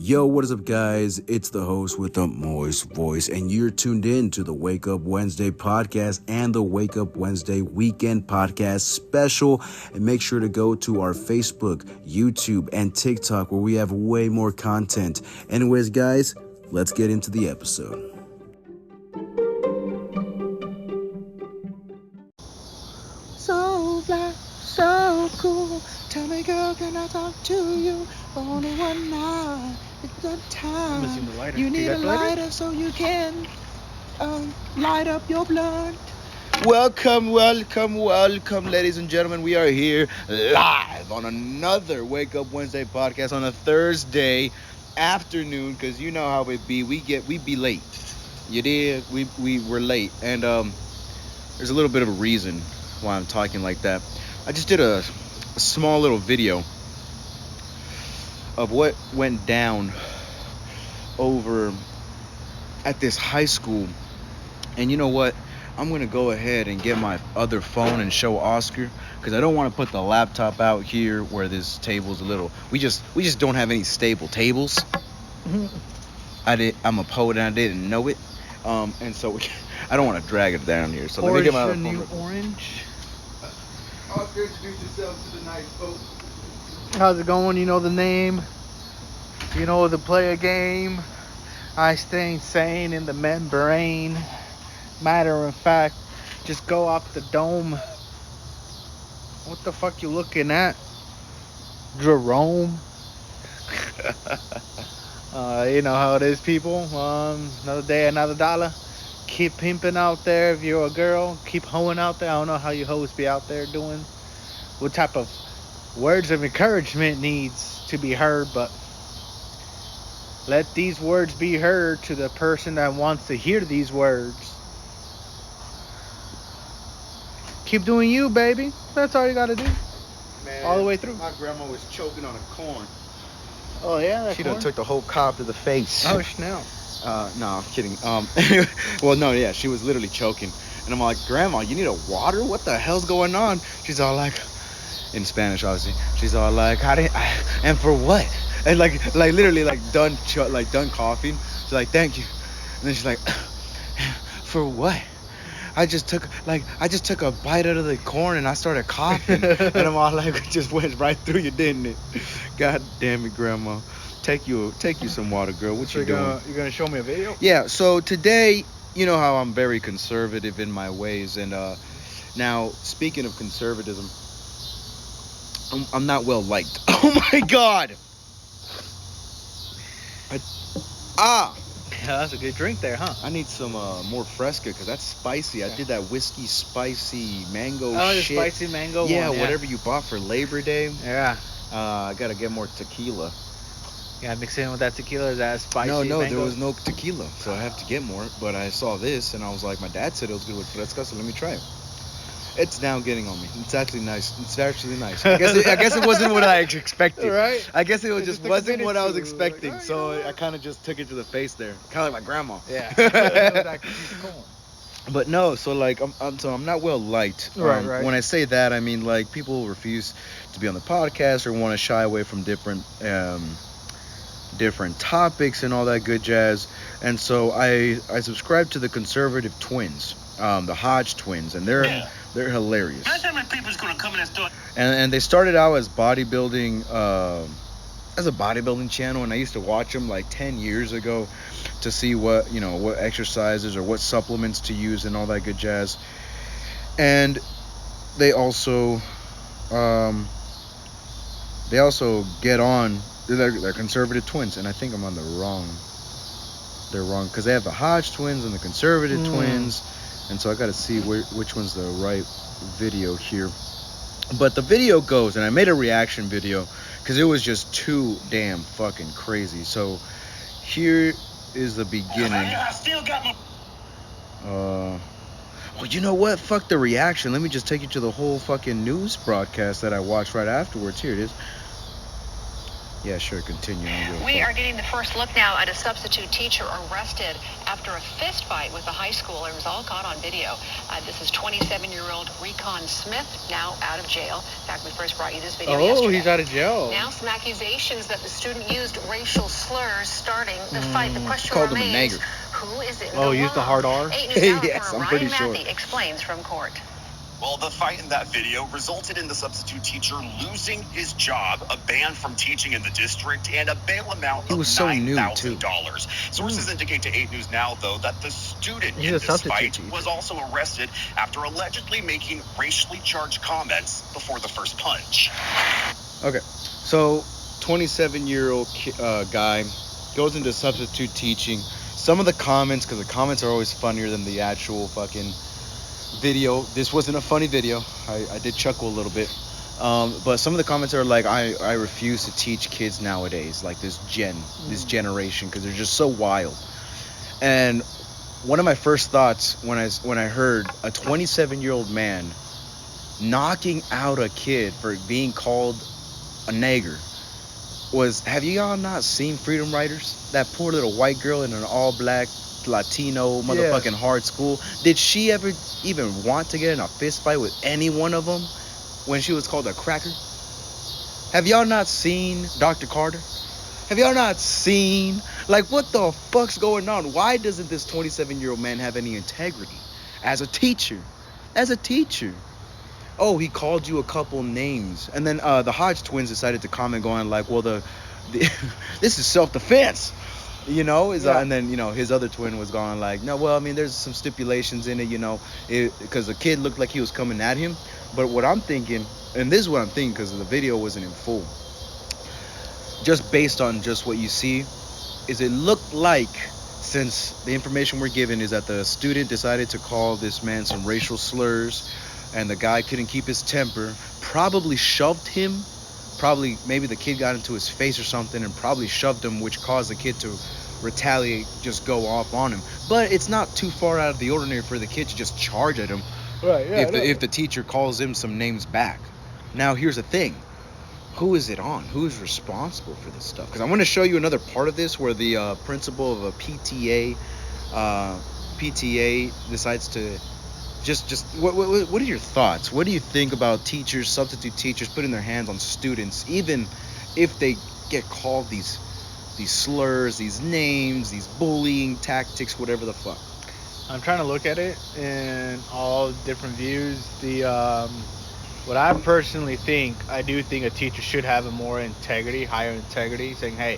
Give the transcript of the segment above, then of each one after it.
Yo, what is up, guys? It's the host with the moist voice, and you're tuned in to the Wake Up Wednesday podcast and the Wake Up Wednesday weekend podcast special. And make sure to go to our Facebook, YouTube, and TikTok where we have way more content. Anyways, guys, let's get into the episode. So black, so cool. Tell me, girl, can I talk to you? Only one night. It's the time. I'm missing the lighter. You need You a got the lighter? lighter so you can light up your blunt. Welcome, ladies and gentlemen. We are here live on another Wake Up Wednesday podcast on a Thursday afternoon, because you know how it be. We be late. You did. We were late, and there's a little bit of a reason why I'm talking like that. I just did a small little video of what went down over at this high school. And you know what? I'm going to go ahead and get my other phone and show Oscar, because I don't want to put the laptop out here where this table's a little... We just don't have any stable tables. I'm a poet and I didn't know it. And so I don't want to drag it down here. So let me get my other phone. Orange. Oscar, introduce yourself to the nice folks. How's it going? You know the name. You know the play a game. I stay insane in the membrane. Matter of fact, just go off the dome. What the fuck you looking at? Jerome? You know how it is, people. Another day, another dollar. Keep pimping out there if you're a girl. Keep hoeing out there. I don't know how you hoes be out there doing. What type of words of encouragement needs to be heard, but let these words be heard to the person that wants to hear these words. Keep doing you, baby. That's all you gotta do. Man, all the way through. My grandma was choking on a corn. Oh yeah, She done took the whole cob to the face. Oh snap. No, I'm kidding. Well, no, yeah, she was literally choking. And I'm like, Grandma, you need a water? What the hell's going on? She's all like, in Spanish, obviously. She's all like, and for what? And like literally done coughing. She's like, thank you. And then she's like, for what? I just took a bite out of the corn and I started coughing. And I'm all like, it just went right through you, didn't it? God damn it, Grandma. Take you some water, girl. What you doing? You're gonna show me a video? Yeah, so today, you know how I'm very conservative in my ways, and now speaking of conservatism, I'm not well liked. Oh my God! Yeah, that's a good drink there, huh? I need some more Fresca, because that's spicy. I did that whiskey spicy mango Oh, the shit. spicy mango one. Yeah, whatever you bought for Labor Day. Yeah. I gotta get more tequila. Yeah, mix it in with that tequila. Is that spicy? No, mango? there was no tequila, so I have to get more. But I saw this, and I was like, my dad said it was good with Fresca, so let me try it. It's now getting on me. It's actually nice. I guess it wasn't what I expected. Right? I guess it just wasn't what I was to, expecting. like, So I kind of just took it to the face there, kind of like my grandma. Yeah. But no, so like I'm not well liked. Right. When I say that, I mean like people refuse to be on the podcast or want to shy away from different topics and all that good jazz. And so I subscribe to the conservative twins, the Hodge twins, and they're hilarious. That's how many people's gonna come in that store. And they started out as bodybuilding, as a bodybuilding channel, and I used to watch them like 10 years ago to see what exercises or what supplements to use and all that good jazz. And they also get on. They're conservative twins, and I think I'm on the wrong. They're wrong because they have the Hodge twins and the conservative twins, and so I got to see which one's the right video here. But the video goes, and I made a reaction video because it was just too damn fucking crazy. So here is the beginning. I still got my... Well, you know what? Fuck the reaction. Let me just take you to the whole fucking news broadcast that I watched right afterwards. Here it is. Yeah, sure, continue. We are getting the first look now at a substitute teacher arrested after a fist fight with a high schooler. It was all caught on video. This is 27-year-old Recon Smith, now out of jail. In fact, we first brought you this video yesterday. Oh, he's out of jail. Now some accusations that the student used racial slurs starting the fight. The question Called him a remains, nagger. who is it? Oh, used the hard R? 8 News Now Yes, reporter I'm pretty Ryan sure. Matthey explains from court. Well, the fight in that video resulted in the substitute teacher losing his job, a ban from teaching in the district, and a bail amount He of was so new, too. $9,000. Sources indicate to 8 News Now, though, that the student He's in a this substitute fight teacher. was also arrested after allegedly making racially charged comments before the first punch. Okay, so 27-year-old guy goes into substitute teaching. Some of the comments, because the comments are always funnier than the actual fucking video. This wasn't a funny video. I did chuckle a little bit. But some of the comments are like, I refuse to teach kids nowadays, like this generation, because they're just so wild. And one of my first thoughts when I heard a 27-year-old man knocking out a kid for being called a nagger was, have you all not seen Freedom Riders? That poor little white girl in an all-black Latino motherfucking hard school. Did she ever even want to get in a fist fight with any one of them when she was called a cracker? Have y'all not seen Dr. Carter? Have y'all not seen, like, what the fuck's going on? Why doesn't this 27-year-old man have any integrity as a teacher? Oh, he called you a couple names. And then the Hodge twins decided to comment going like, well, the this is self-defense. And then, his other twin was going like, no, well, I mean, there's some stipulations in it, because the kid looked like he was coming at him. But what I'm thinking, and this is what I'm thinking because the video wasn't in full, just based on just what you see, is it looked like, since the information we're given is that the student decided to call this man some racial slurs, and the guy couldn't keep his temper, probably shoved him, maybe the kid got into his face or something and probably shoved him, which caused the kid to retaliate, just go off on him. But it's not too far out of the ordinary for the kid to just charge at him, Right, yeah. if the teacher calls him some names back. Now here's the thing, who is it on? Who's responsible for this stuff? Because I want to show you another part of this where the principal of a PTA decides to just what are your thoughts? What do you think about teachers, substitute teachers, putting their hands on students, even if they get called these slurs, these names, these bullying tactics, whatever the fuck? I'm trying to look at it in all different views. What I personally think, I do think a teacher should have a more integrity, higher integrity, saying, hey,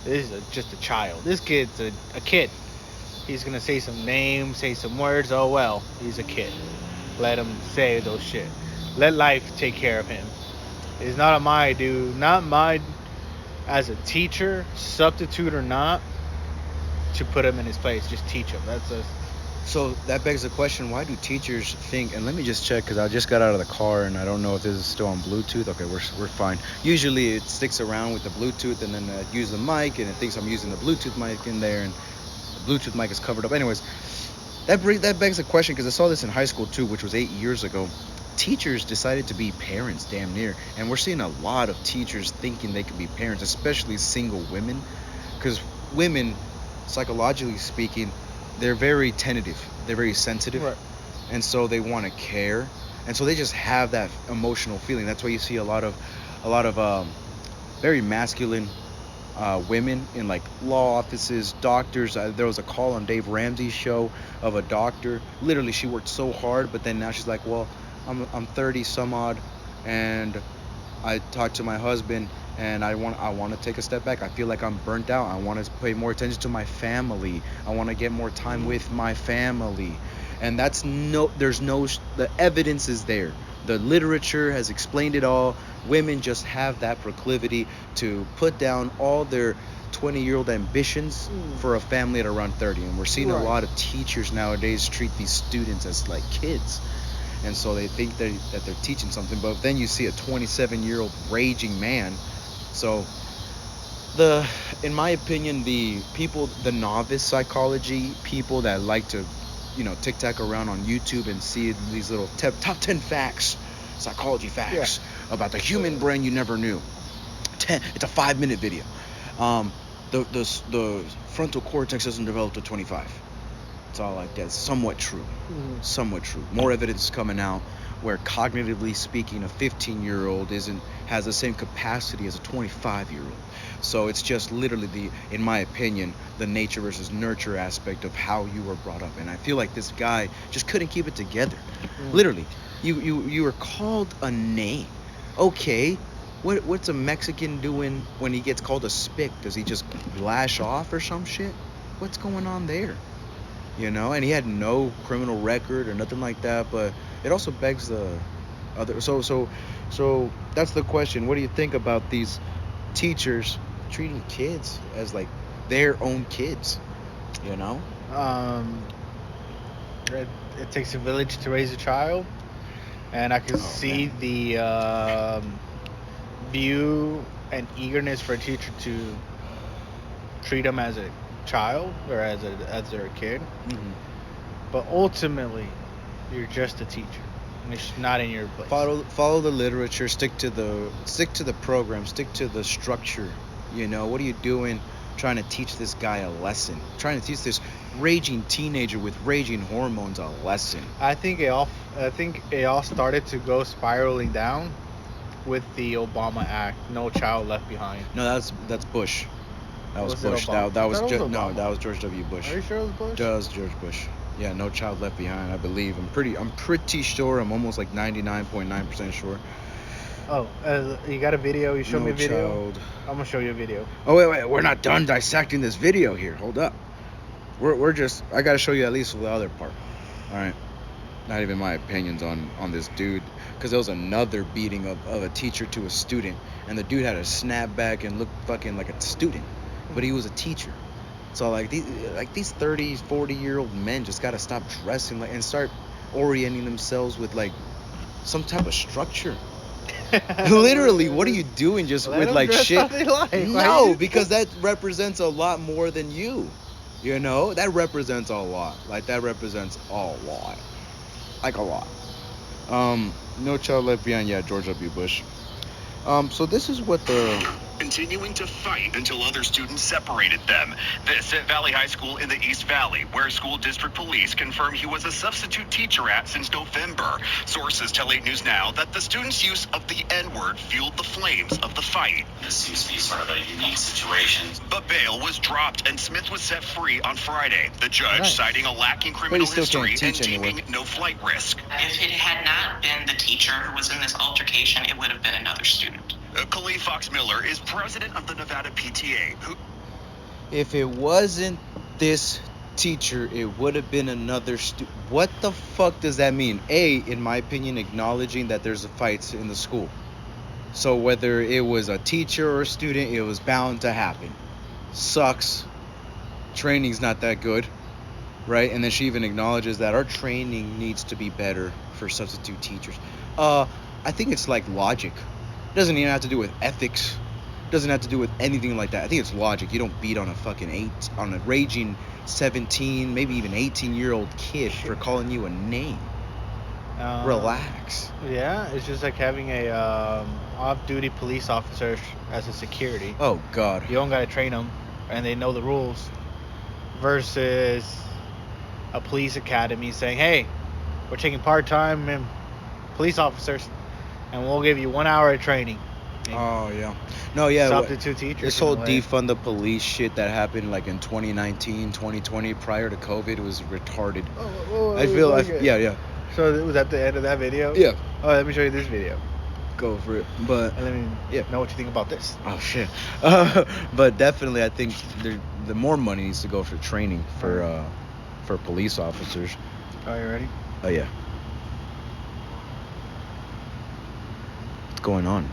this is just a child. This kid's a kid. He's going to say some names, say some words. Oh, well, he's a kid. Let him say those shit. Let life take care of him. It's not my as a teacher, substitute or not, to put him in his place. Just teach him. So that begs the question, why do teachers think, and let me just check because I just got out of the car and I don't know if this is still on Bluetooth. Okay, we're fine. Usually it sticks around with the Bluetooth and then I use the mic and it thinks I'm using the Bluetooth mic in there and the Bluetooth mic is covered up. Anyways, that begs the question, because I saw this in high school too, which was 8 years ago. Teachers decided to be parents damn near, and we're seeing a lot of teachers thinking they could be parents, especially single women, because women, psychologically speaking, they're very tentative, they're very sensitive, Right. and so they want to care, and so they just have that emotional feeling. That's why you see a lot of very masculine women in like law offices, doctors. There was a call on Dave Ramsey's show of a doctor. Literally, she worked so hard, but then now she's like, well, I'm 30 some odd, and I talked to my husband, and I want to take a step back. I feel like I'm burnt out. I want to pay more attention to my family. I want to get more time with my family. And the evidence is there. The literature has explained it all. Women just have that proclivity to put down all their 20-year-old ambitions for a family at around 30. And we're seeing a lot of teachers nowadays treat these students as like kids. And so they think that they're teaching something. But then you see a 27-year-old raging man. So in my opinion, the novice psychology people that like to, tic-tac around on YouTube and see these little top 10 facts, psychology facts about the human brain you never knew. It's a 5-minute video. The frontal cortex doesn't develop to 25. It's all like that. Somewhat true. Somewhat true. More evidence is coming out where, cognitively speaking, a 15-year-old has the same capacity as a 25-year-old. So it's just literally in my opinion, the nature versus nurture aspect of how you were brought up. And I feel like this guy just couldn't keep it together. Literally, you were called a name. Okay, what's a Mexican doing when he gets called a spick? Does he just lash off or some shit? What's going on there? You know, and he had no criminal record or nothing like that, but it also begs the other. So that's the question. What do you think about these teachers treating kids as like their own kids? You know, it takes a village to raise a child, and I can see the view and eagerness for a teacher to treat them as a child or as their kid. But ultimately, you're just a teacher, and it's not in your place. Follow the literature. Stick to the program. Stick to the structure. You know, what are you doing? Trying to teach this guy a lesson. Trying to teach this raging teenager with raging hormones a lesson. I think it all started to go spiraling down with the Obama Act, No Child Left Behind. No, that's Bush. That was Bush. That was George W. Bush. Are you sure it was Bush? That was George Bush. Yeah, No Child Left Behind, I believe. I'm pretty sure. I'm almost like 99.9% sure. Oh, you got a video? You showed me a video? Child. I'm gonna show you a video. Oh, wait. We're not done dissecting this video here. Hold up. I gotta show you at least the other part. All right. Not even my opinions on this dude. Because there was another beating of a teacher to a student. And the dude had a snapback and looked fucking like a student. But he was a teacher. So like these 30, 40-year-old men just gotta stop dressing like and start orienting themselves with like some type of structure. Literally, what are you doing just with like shit? No, because that represents a lot more than you. You know, that represents a lot. Like that represents a lot. Like a lot. No Child Left Behind. Yeah, George W. Bush. So this is what continuing to fight until other students separated them. This at Valley High School in the East Valley, where school district police confirm he was a substitute teacher at since November. Sources tell 8 News Now that the student's use of the N-word fueled the flames of the fight. This seems to be sort of a unique situation. But bail was dropped and Smith was set free on Friday. The judge citing a lacking criminal history and deeming no flight risk. If it had not been the teacher who was in this altercation, it would have been another student. Khalif Fox Miller is president of the Nevada PTA. If it wasn't this teacher, it would have been another student. What the fuck does that mean? In my opinion, acknowledging that there's fights in the school. So whether it was a teacher or a student, it was bound to happen. Sucks. Training's not that good, right? And then she even acknowledges that our training needs to be better for substitute teachers. I think it's like logic. It doesn't even have to do with ethics. It doesn't have to do with anything like that. I think it's logic. You don't beat on a raging 17, maybe even 18-year-old kid for calling you a name. Relax. Yeah, it's just like having a off-duty police officer as a security. Oh God. You don't gotta train them, and they know the rules. Versus a police academy saying, "Hey, we're taking part-time police officers, and we'll give you 1 hour of training." Oh yeah. No, yeah. Substitute teachers. This whole defund the police shit that happened like in 2019, 2020, prior to COVID, was retarded. Yeah. So was that the end of that video? Yeah. Oh, let me show you this video. Go for it. But and let me know what you think about this. Oh shit. But definitely, I think the more money needs to go for training for police officers. Are you ready? Oh yeah. What's going on?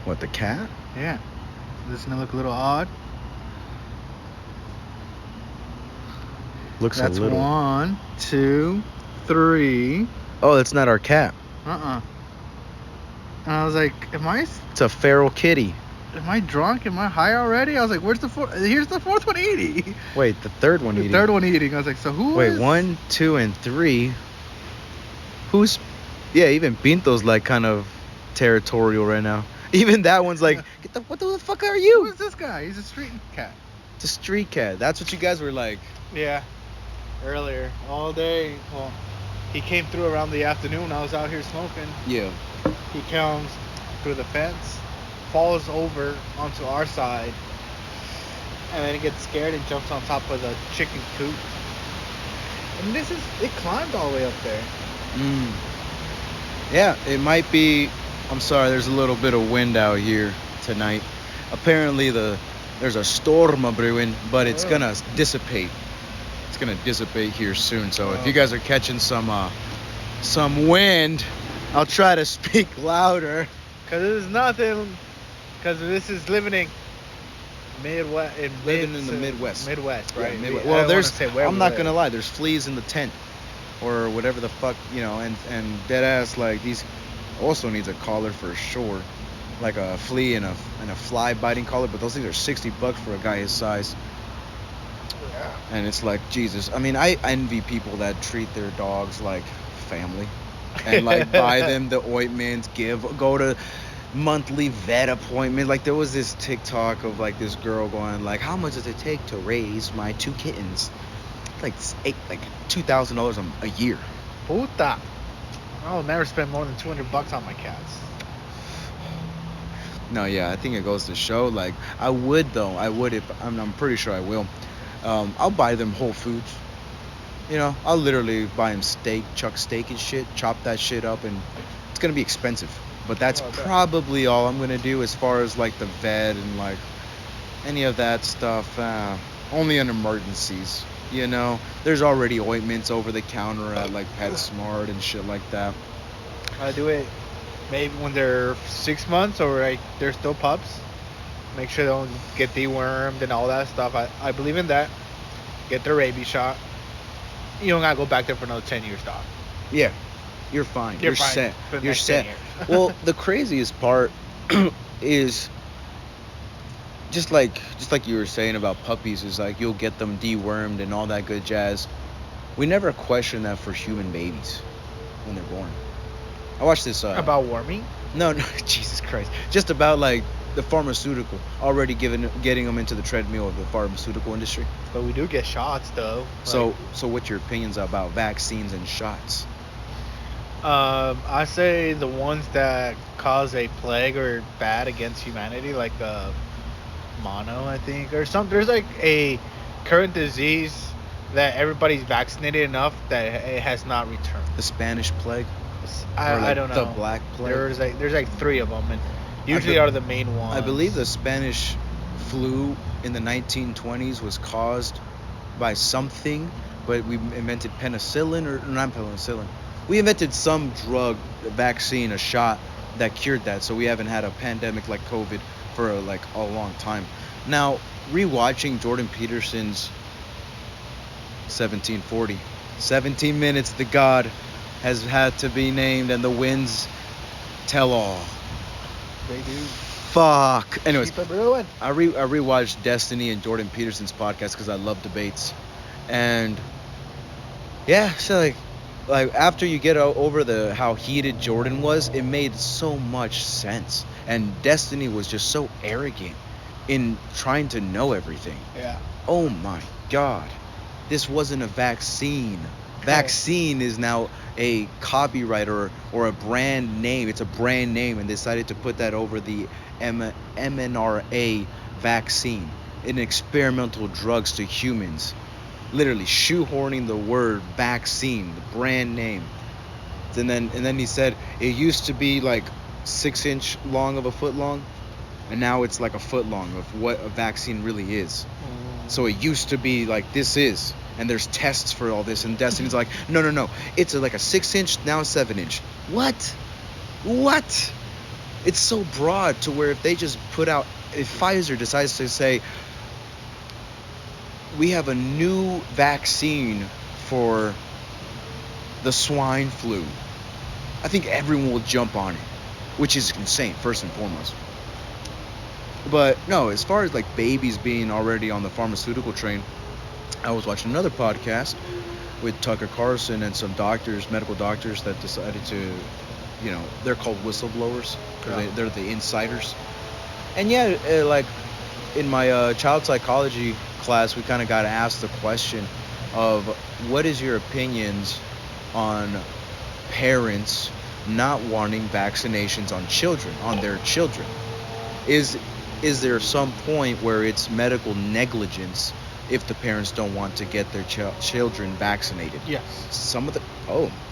What, the cat? Yeah. Doesn't it look a little odd? Looks That's a little. 1, 2, 3. Oh, that's not our cat. And I was like, It's a feral kitty. Am I drunk? Am I high already? I was like, where's the fourth? Here's the fourth one eating. Wait, the third one eating. The third one eating. I was like, so who? Wait, 1, 2, and 3. Who's? Yeah, even Pinto's like kind of territorial right now. Even that one's like, what the fuck are Who you? is this guy? He's a street cat. It's a street cat. That's what you guys were like. Yeah. Earlier, all day. Well, he came through around the afternoon. I was out here smoking. Yeah. He comes through the fence, falls over onto our side, and then he gets scared and jumps on top of the chicken coop. And it climbed all the way up there. Yeah, it might be. I'm sorry, there's a little bit of wind out here tonight. Apparently there's a storm a brewing, but it's gonna dissipate. It's gonna dissipate here soon. So if you guys are catching some wind, I'll try to speak louder. Cause it is nothing. Cause this is living in Midwest. Living in the Midwest. Midwest, Yeah, right? Midwest. I Well, don't there's. wanna say where I'm we not live. gonna lie. There's fleas in the tent, or whatever the fuck, and dead ass like these. Also needs a collar for sure, like a flea and a fly biting collar. But those things are $60 for a guy his size. Yeah. And it's like Jesus. I mean, I envy people that treat their dogs like family, and like buy them the ointments, go to monthly vet appointment. Like there was this TikTok of like this girl going like, how much does it take to raise my 2 kittens? Like $2,000 a year. Puta. I'll never spend more than $200 on my cats. No, yeah, I think it goes to show. Like I would if I'm pretty sure I will. I'll buy them Whole Foods. I'll literally buy them chuck steak and shit, chop that shit up, and it's gonna be expensive. But that's probably all I'm gonna do as far as like the vet and like any of that stuff. Only in emergencies. There's already ointments over the counter at like PetSmart and shit like that. I do it maybe when they're 6 months or like they're still pups. Make sure they don't get dewormed and all that stuff. I believe in that. Get their rabies shot. You don't gotta go back there for another 10 years, dog. Yeah, you're fine. You're fine set. for the You're next 10 set. years. Well, the craziest part is just like you were saying about puppies is like you'll get them dewormed and all that good jazz. We never question that for human babies when they're born. I watched this About warming? No, Jesus Christ. Just about like the pharmaceutical already getting them into the treadmill of the pharmaceutical industry. But we do get shots though. So what's your opinions about vaccines and shots? I say the ones that cause a plague or bad against humanity, like mono, I think, or something. There's like a current disease that everybody's vaccinated enough that it has not returned. The Spanish plague? I don't know. The Black Plague? There's like 3 of them, and usually are the main ones. I believe the Spanish flu in the 1920s was caused by something, but we invented penicillin, or not penicillin. We invented some drug, a vaccine, a shot that cured that, so we haven't had a pandemic like COVID for like a long time. Now, rewatching Jordan Peterson's 1740, 17 minutes, the God has had to be named, and the winds tell all. They do. Fuck. Anyways, Keep it brewing. I rewatched Destiny and Jordan Peterson's podcast because I love debates, and yeah, so like after you get over how heated Jordan was, it made so much sense, and Destiny was just so arrogant in trying to know everything. Yeah. Oh my God, this wasn't a vaccine. Vaccine is now a copyright or a brand name. It's a brand name, and decided to put that over the mRNA vaccine in experimental drugs to humans. Literally shoehorning the word vaccine, the brand name. And then he said it used to be like 6 inch long of a foot long, and now it's like a foot long of what a vaccine really is. So it used to be like this is, and there's tests for all this, and Destiny's like, no, it's like a 6 inch, now a 7 inch. What? It's so broad to where if they just if Pfizer decides to say, we have a new vaccine for the swine flu, I think everyone will jump on it, which is insane, first and foremost. But no, as far as like babies being already on the pharmaceutical train, I was watching another podcast with Tucker Carlson and some medical doctors that decided to they're called whistleblowers because Yeah. they're the insiders. And yeah, like in my child psychology class, we kind of got asked the question of what is your opinions on parents not wanting vaccinations on their children. Is there some point where it's medical negligence if the parents don't want to get their children vaccinated? Yes. Some of the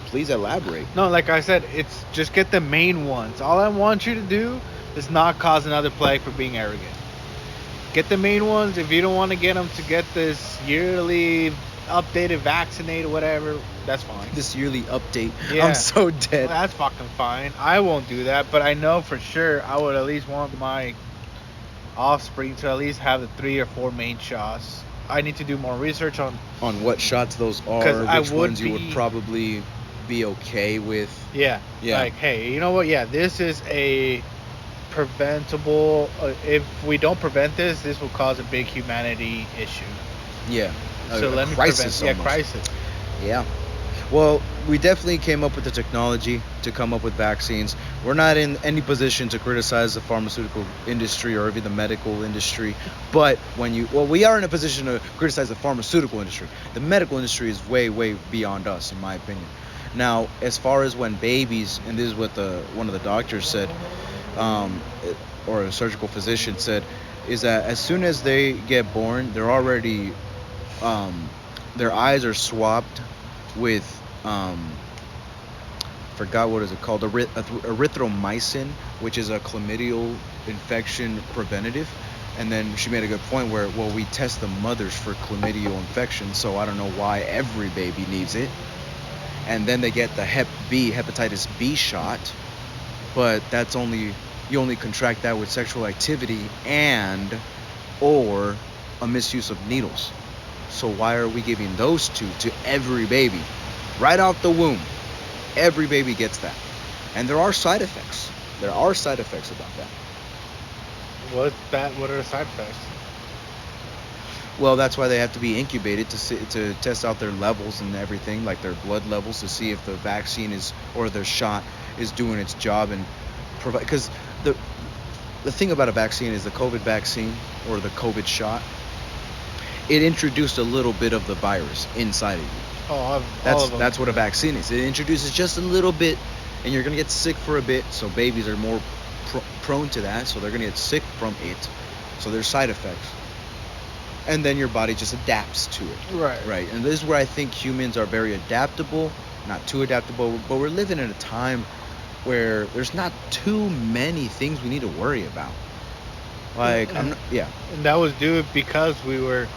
please elaborate. No, like I said, it's just get the main ones. All I want you to do is not cause another plague for being arrogant. Get the main ones. If you don't want to get them to get this yearly updated, vaccinated, whatever, that's fine. This yearly update. Yeah. I'm so dead. That's fucking fine. I won't do that, but I know for sure I would at least want my offspring to at least have the 3 or 4 main shots. I need to do more research on what shots those are, 'Cause I which would ones you would be- probably be okay with. Yeah. Like, hey, you know what? Yeah, this is a preventable. If we don't prevent this, this will cause a big humanity issue. Yeah. So let me crisis prevent. Yeah, almost. crisis. Yeah. Well, we definitely came up with the technology to come up with vaccines. We're not in any position to criticize the pharmaceutical industry or even the medical industry. But we are in a position to criticize the pharmaceutical industry. The medical industry is way, way beyond us, in my opinion. Now, as far as when babies, and this is what one of the doctors said, or a surgical physician said, is that as soon as they get born, they're already, their eyes are swapped with, forgot what is it called, erythromycin, which is a chlamydial infection preventative. And then she made a good point where, well, we test the mothers for chlamydial infection, so I don't know why every baby needs it. And then they get the hepatitis B shot, but you only contract that with sexual activity or a misuse of needles. So why are we giving those two to every baby? Right out the womb. Every baby gets that. And there are side effects. There are side effects about that. What are the side effects? Well, that's why they have to be incubated to test out their levels and everything, like their blood levels, to see if the vaccine or their shot is doing its job and provide. Because the thing about a vaccine is the COVID vaccine or the COVID shot, it introduced a little bit of the virus inside of you. All of them. That's what a vaccine is. It introduces just a little bit, and you're gonna get sick for a bit. So babies are more prone to that, so they're gonna get sick from it. So there's side effects. And then your body just adapts to it. Right. And this is where I think humans are very adaptable, not too adaptable, but we're living in a time where there's not too many things we need to worry about. Like, And that was due because we were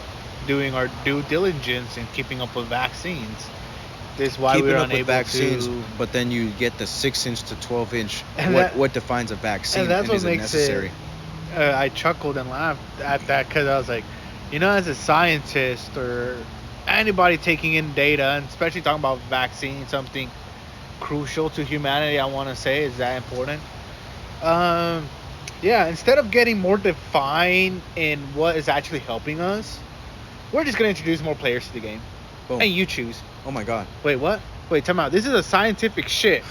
doing our due diligence in keeping up with vaccines. This is why we were keeping up with unable vaccines, to. but then you get the 6-inch to 12-inch. And What defines a vaccine And that's and what is it makes necessary? I chuckled and laughed at that because I was like, as a scientist or anybody taking in data, and especially talking about vaccines, something crucial to humanity, I want to say is that important. Instead of getting more defined in what is actually helping us, we're just going to introduce more players to the game. Boom. And you choose. Oh my god. Wait, what? Wait, time out. This is a scientific shit.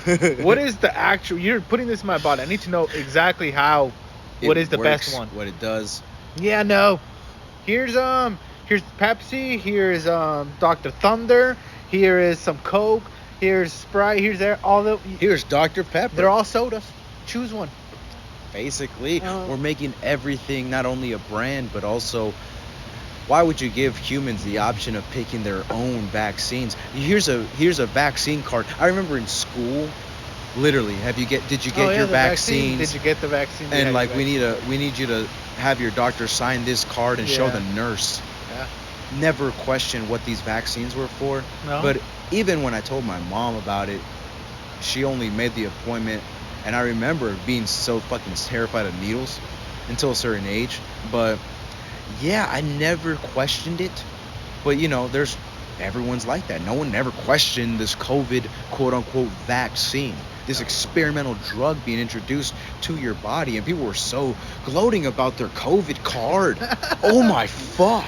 What is the actual... You're putting this in my body. I need to know exactly what is the best one. What it does. Yeah, no. Here's Pepsi. Here's Dr. Thunder. Here is some Coke. Here's Sprite. Here's Dr. Pepper. They're all sodas. Choose one. Basically, we're making everything not only a brand, but also, why would you give humans the option of picking their own vaccines? Here's a vaccine card. I remember in school, literally, did you get your vaccines? Did you get the vaccine? And like, we need you to have your doctor sign this card and show the nurse. Yeah. Never questioned what these vaccines were for. No. But even when I told my mom about it, she only made the appointment. And I remember being so fucking terrified of needles until a certain age. But yeah, I never questioned it. But everyone's like that. No one ever questioned this COVID quote unquote vaccine, this experimental drug being introduced to your body. And people were so gloating about their COVID card. Oh my fuck.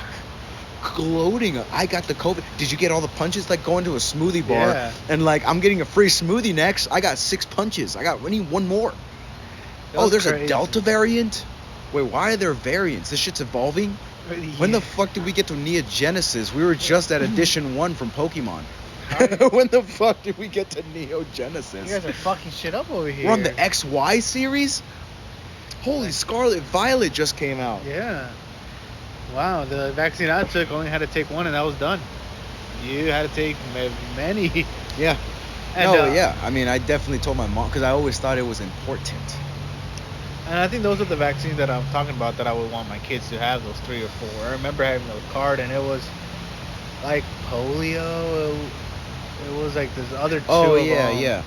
gloating. I got the COVID. Did you get all the punches? Like going to a smoothie bar Yeah. and like I'm getting a free smoothie next. I got 6 punches. I need one more. That Oh, was there's crazy. a Delta variant? Wait, why are there variants? This shit's evolving? When the fuck did we get to Neogenesis? We were just at edition 1 from Pokemon. When the fuck did we get to Neogenesis? You guys are fucking shit up over here. We're on the XY series? Holy Scarlet Violet just came out. Yeah. Wow, the vaccine I took only had to take one and that was done. You had to take many. Yeah. And, No, yeah. I mean, I definitely told my mom because I always thought it was important. And I think those are the vaccines that I'm talking about that I would want my kids to have, those 3 or 4. I remember having those card and it was like polio. It was like this other two Oh, of yeah, them. yeah.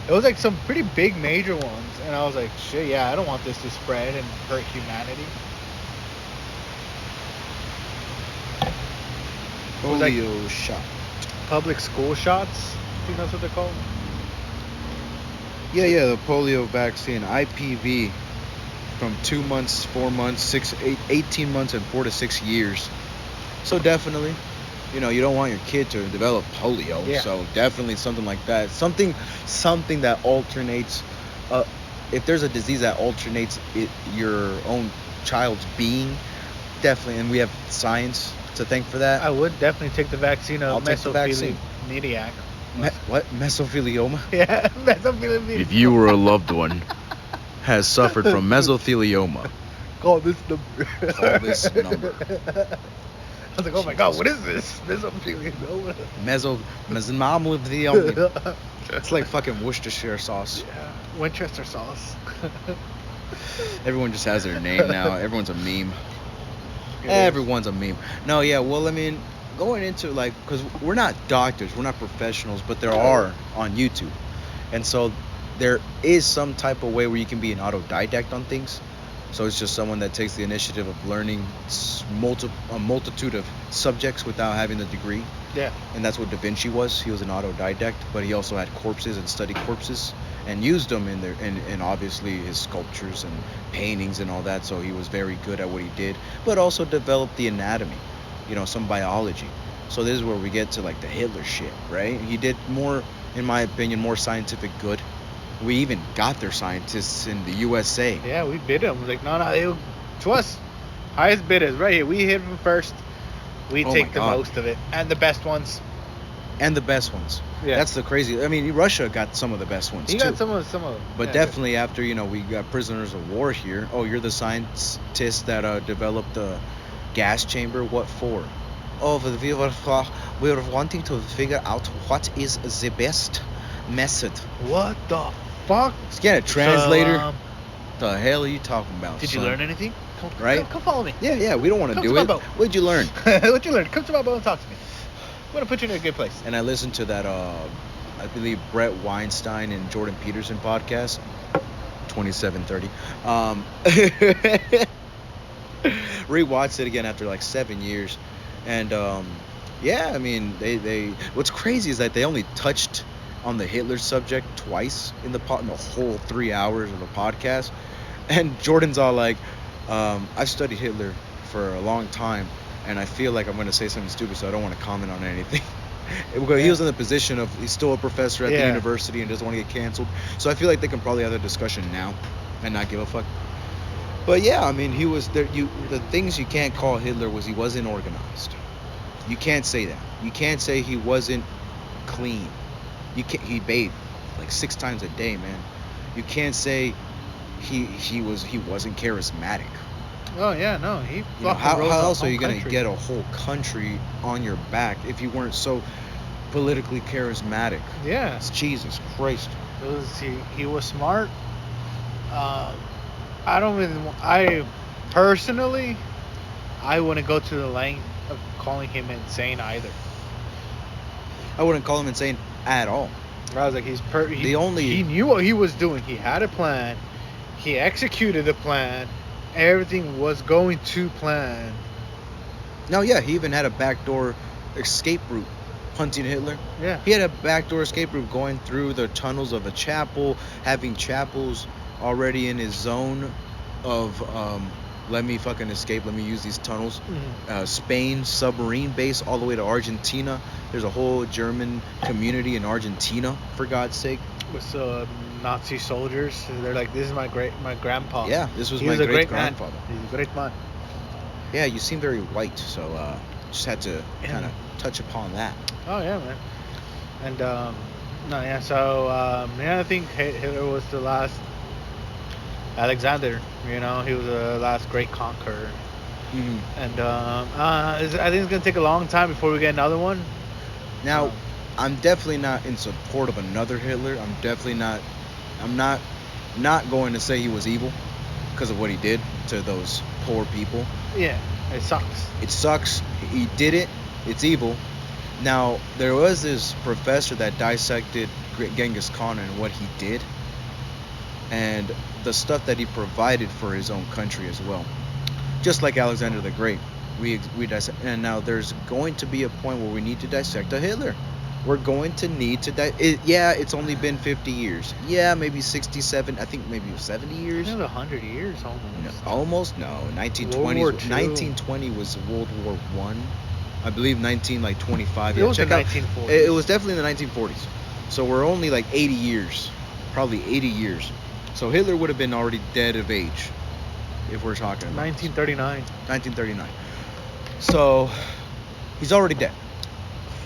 It was like some pretty big major ones. And I was like, shit, yeah, I don't want this to spread and hurt humanity. It was like Polio shot. public school shots. I think that's what they're called. Yeah, the polio vaccine, IPV, from 2 months, 4 months, 18 months, and 4 to 6 years. So definitely, you don't want your kid to develop polio. Yeah. So definitely something like that. Something that alternates. If there's a disease that alternates your own child's being, definitely. And we have science to thank for that. I would definitely take the vaccine of I'll take the vaccine. mesophiliac. What? Mesothelioma? Yeah, mesophiliac. If you or a loved one has suffered from mesothelioma, Call this number. call this number. I was like, oh my god, what is this? Mesophiliac. Mesothelioma. It's like fucking Worcestershire sauce. Yeah, Winchester sauce. Everyone just has their name now. Everyone's a meme. It is. Everyone's a meme. No, yeah, well, I mean, going into like, because we're not doctors, we're not professionals, but there are on YouTube. And so there is some type of way where you can be an autodidact on things. So it's just someone that takes the initiative of learning a multitude of subjects without having the degree. Yeah. And that's what Da Vinci was. He was an autodidact, but he also had corpses and studied corpses and used them in obviously his sculptures and paintings and all that. So he was very good at what he did, but also developed the anatomy, some biology. So this is where we get to like the Hitler shit, right? He did more, in my opinion, more scientific good. We even got their scientists in the USA. Yeah, we bid them. Like, no, to us, highest bid is right here. We hit them first. We Oh take my the God. most of it and the best ones. And the best ones. Yeah. That's the crazy. I mean, Russia got some of the best ones He too. got some of them. But Yeah, definitely after, we got prisoners of war here. Oh, you're the scientist that developed the gas chamber. What for? Oh, we were wanting to figure out what is the best method. What the fuck? Let's get a translator. So, The hell are you talking about? did you son? learn anything? Right? Come follow me. Yeah, we don't want to Come do to my it. boat. What'd you learn? What you learn? Come to my boat and talk to me. I'm gonna put you in a good place. And I listened to that, I believe, Brett Weinstein and Jordan Peterson podcast, 2730. Rewatched it again after like 7 years. And, yeah, I mean, they what's crazy is that they only touched on the Hitler subject twice in the whole 3 hours of the podcast. And Jordan's all like, I've studied Hitler for a long time, and I feel like I'm going to say something stupid, so I don't want to comment on anything. He was in the position of, he's still a professor at the university and doesn't want to get canceled. So I feel like they can probably have the discussion now and not give a fuck. But yeah, I mean, he was there. The things you can't call Hitler was he wasn't organized. You can't say that. You can't say he wasn't clean. He bathed like 6 times a day, man. You can't say he wasn't charismatic. Oh yeah, no, he fucking How rose the else are whole you gonna country. get a whole country on your back if you weren't so politically charismatic? Yeah, It's Jesus Christ. he was smart. I personally, I wouldn't go to the length of calling him insane either. I wouldn't call him insane at all. I was like, he knew what he was doing. He had a plan. He executed the plan. Everything was going to plan. No, yeah, he even had a backdoor escape route hunting Hitler. Yeah. He had a backdoor escape route going through the tunnels of a chapel, having chapels already in his zone of let me fucking escape. Let me use these tunnels. Mhm. Spain submarine base all the way to Argentina. There's a whole German community in Argentina, for God's sake. With Nazi soldiers. They're like, this is my grandpa. Yeah, this was He my was a great great man. grandfather. He's a great man. Yeah, you seem very white, so just had to Yeah. kind of touch upon that. Oh yeah, man. And no, yeah. So I think Hitler was the last Alexander. You know, he was the last great conqueror. Mm-hmm. And I think it's gonna take a long time before we get another one. Now, Um, I'm definitely not in support of another Hitler. I'm definitely not. I'm not going to say he was evil because of what he did to those poor people. Yeah, it sucks. It sucks. He did it. It's evil. Now, there was this professor that dissected Genghis Khan and what he did, and the stuff that he provided for his own country as well. Just like Alexander the Great, we dissect. And now there's going to be a point where we need to dissect a Hitler. We're going to need to it's only been 50 years. Yeah, maybe 67. I think maybe 70 years. Another 100 years almost. No, almost no. 1920s. World War II. 1920 was World War One. I believe 1925. It Yeah, was the check out. 1940s. It was definitely in the 1940s. So we're only like 80 years, probably 80 years. So Hitler would have been already dead of age, if we're talking about 1939. 1939. So he's already dead.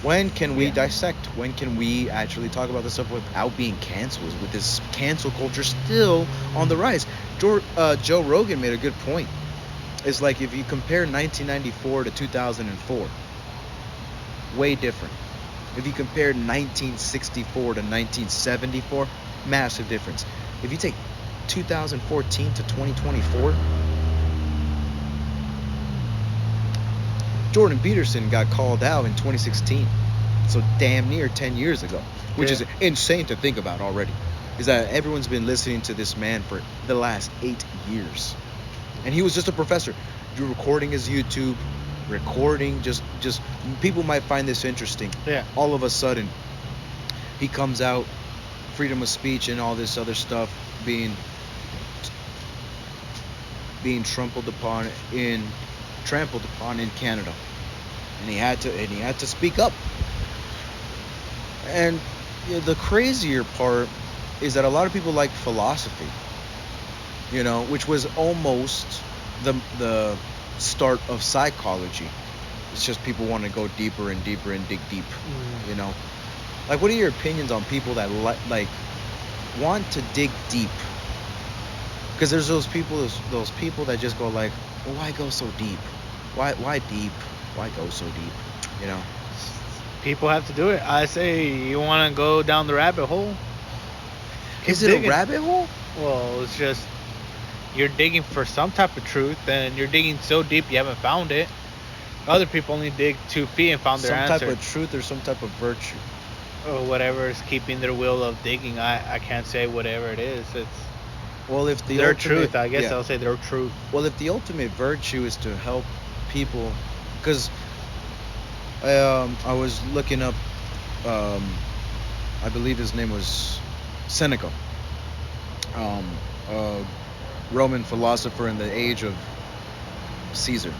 When can we dissect? When can we actually talk about this stuff without being canceled? With this cancel culture still on the rise. Joe Rogan made a good point. It's like if you compare 1994 to 2004, way different. If you compare 1964 to 1974, massive difference. If you take 2014 to 2024, Jordan Peterson got called out in 2016, so damn near 10 years ago, which is insane to think about already. Is that everyone's been listening to this man for the last 8 years, and he was just a professor, recording his YouTube, just people might find this interesting. Yeah. All of a sudden, he comes out, freedom of speech and all this other stuff being trampled upon in Canada, and he had to speak up. And the crazier part is that a lot of people like philosophy, which was almost the start of psychology. It's just people want to go deeper and deeper and dig deep. Like, what are your opinions on people that like want to dig deep? Because there's those people that just go like, well, why go so deep? Why deep? Why go so deep? People have to do it. I say, you want to go down the rabbit hole? Is it a rabbit hole? Well, it's just you're digging for some type of truth, and you're digging so deep you haven't found it. Other people only dig 2 feet and found their answer. Some type of truth or some type of virtue. Or whatever is keeping their will of digging. I can't say whatever it is. It's Well, if the their ultimate, truth, I guess yeah. I'll say their truth. Well, if the ultimate virtue is to help people, because I was looking up, I believe his name was Seneca, a Roman philosopher in the age of Caesar.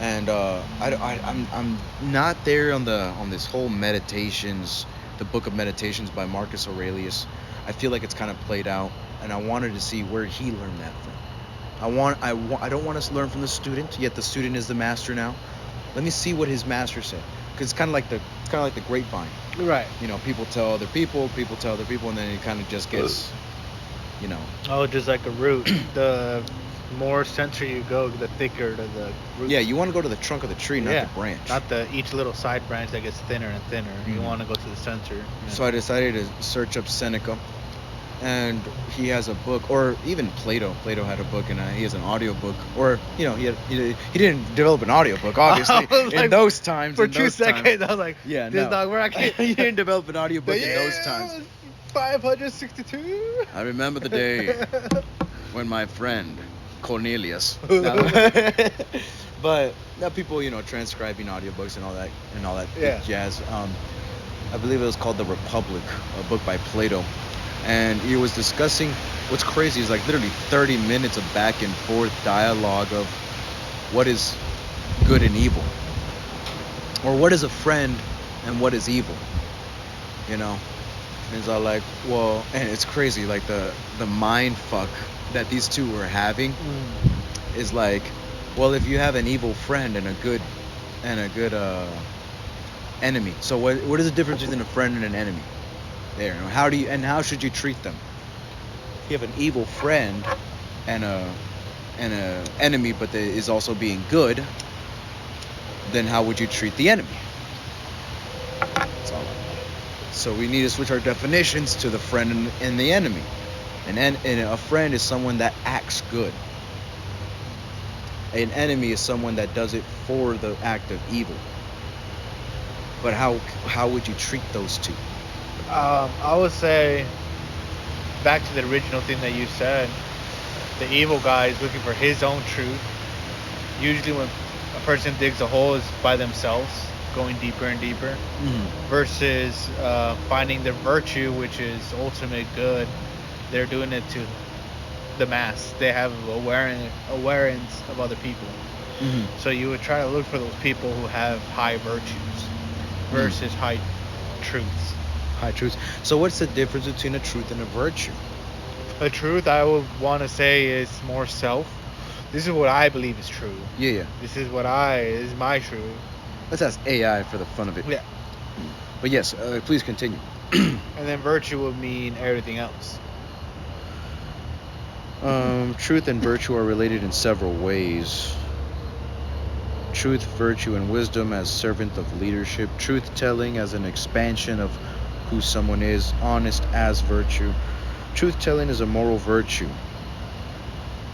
And I'm not there on this whole meditations, the Book of Meditations by Marcus Aurelius. I feel like it's kind of played out, and I wanted to see where he learned that from. I don't want us to learn from the student, yet the student is the master now. Let me see what his master said, because it's kind of like the grapevine. Right. People tell other people tell other people, and then it kind of just gets, Oh, just like a root. The more center you go, the thicker the root. Yeah, you want to go to the trunk of the tree, not the branch. Not each little side branch that gets thinner and thinner. You want to go to the center. So I decided to search up Seneca, and he has a book, or even Plato. Plato had a book, and he has an audio book. Or he didn't develop an audio book, obviously, in those times. For 2 seconds, I was like, yeah, this no. dog, where I can't. He didn't develop an audio book in those times. 562. I remember the day when my friend Cornelius. But now people, transcribing audiobooks and all that jazz. I believe it was called The Republic, a book by Plato, and he was discussing what's crazy is like literally 30 minutes of back and forth dialogue of what is good and evil, or what is a friend and what is evil, you know. And it's all like, well, and it's crazy, like the mind fuck that these two were having is like, well, if you have an evil friend and a good enemy, so what is the difference between a friend and an enemy? There, how should you treat them? If you have an evil friend and a enemy, but that is also being good, then how would you treat the enemy? That's all. So we need to switch our definitions to the friend and the enemy. And a friend is someone that acts good. An enemy is someone that does it for the act of evil. But how would you treat those two? I would say, back to the original thing that you said, the evil guy is looking for his own truth. Usually when a person digs a hole, is by themselves, going deeper and deeper, versus finding their virtue, which is ultimate good. They're doing it to the mass. They have awareness of other people. So you would try to look for those people who have high virtues versus high truths. High truths. So what's the difference between a truth and a virtue? A truth, I would want to say, is more self. This is what I believe is true. Yeah. This is my truth. Let's ask AI for the fun of it. Yeah. But yes, please continue. And then virtue would mean everything else. Truth and virtue are related in several ways. Truth, virtue, and wisdom as servant of leadership. Truth telling as an expansion of who someone is. Honest as virtue. Truth telling is a moral virtue.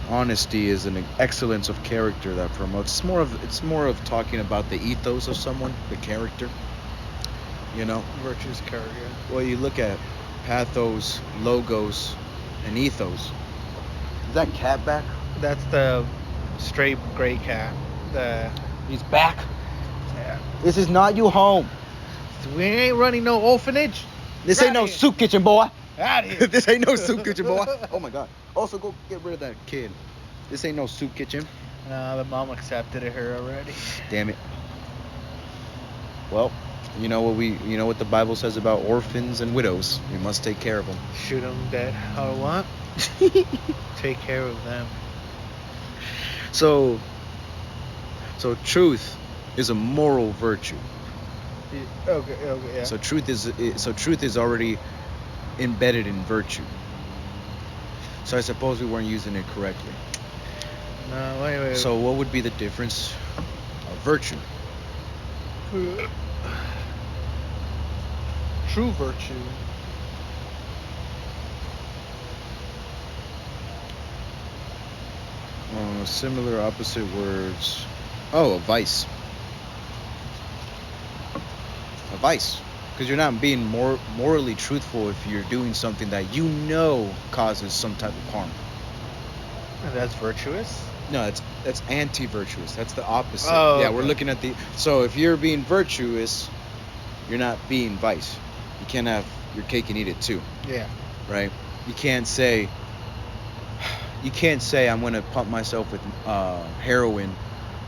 Honesty is an excellence of character that promotes. It's more of talking about the ethos of someone, the character. You know. Virtue's character. Well, you look at pathos, logos, and ethos. Is that cat back? That's the straight gray cat. He's back. Yeah. This is not your home. We ain't running no orphanage. This ain't no soup kitchen, boy. Out here. This ain't no soup kitchen, boy. Oh my God. Also, go get rid of that kid. This ain't no soup kitchen. Nah, the mom accepted her already. Damn it. Well, you know what the Bible says about orphans and widows. We must take care of them. Shoot them dead or what? Take care of them. So truth is a moral virtue. Okay, yeah. So truth is already embedded in virtue. So I suppose we weren't using it correctly. No, wait. So what would be the difference of virtue? True virtue. Similar opposite words. Oh, a vice. A vice. Because you're not being morally truthful if you're doing something that you know causes some type of harm. That's virtuous? No, that's anti-virtuous. That's the opposite. Oh, yeah, okay. we're looking at so if you're being virtuous, you're not being vice. You can't have your cake and eat it too. Yeah. Right? You can't say I'm going to pump myself with heroin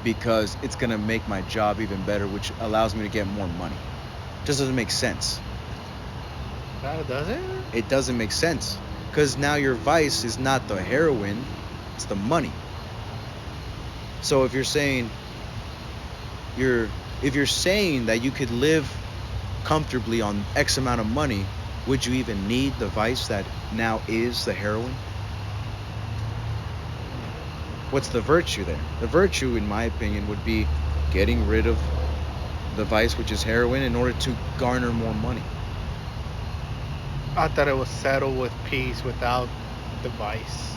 because it's going to make my job even better, which allows me to get more money. Just doesn't make sense. That doesn't? It doesn't make sense because now your vice is not the heroin, it's the money. So if you're saying that you could live comfortably on X amount of money, would you even need the vice that now is the heroin? What's the virtue there? The virtue, in my opinion, would be getting rid of the vice, which is heroin, in order to garner more money. I thought it was settled with peace without the vice.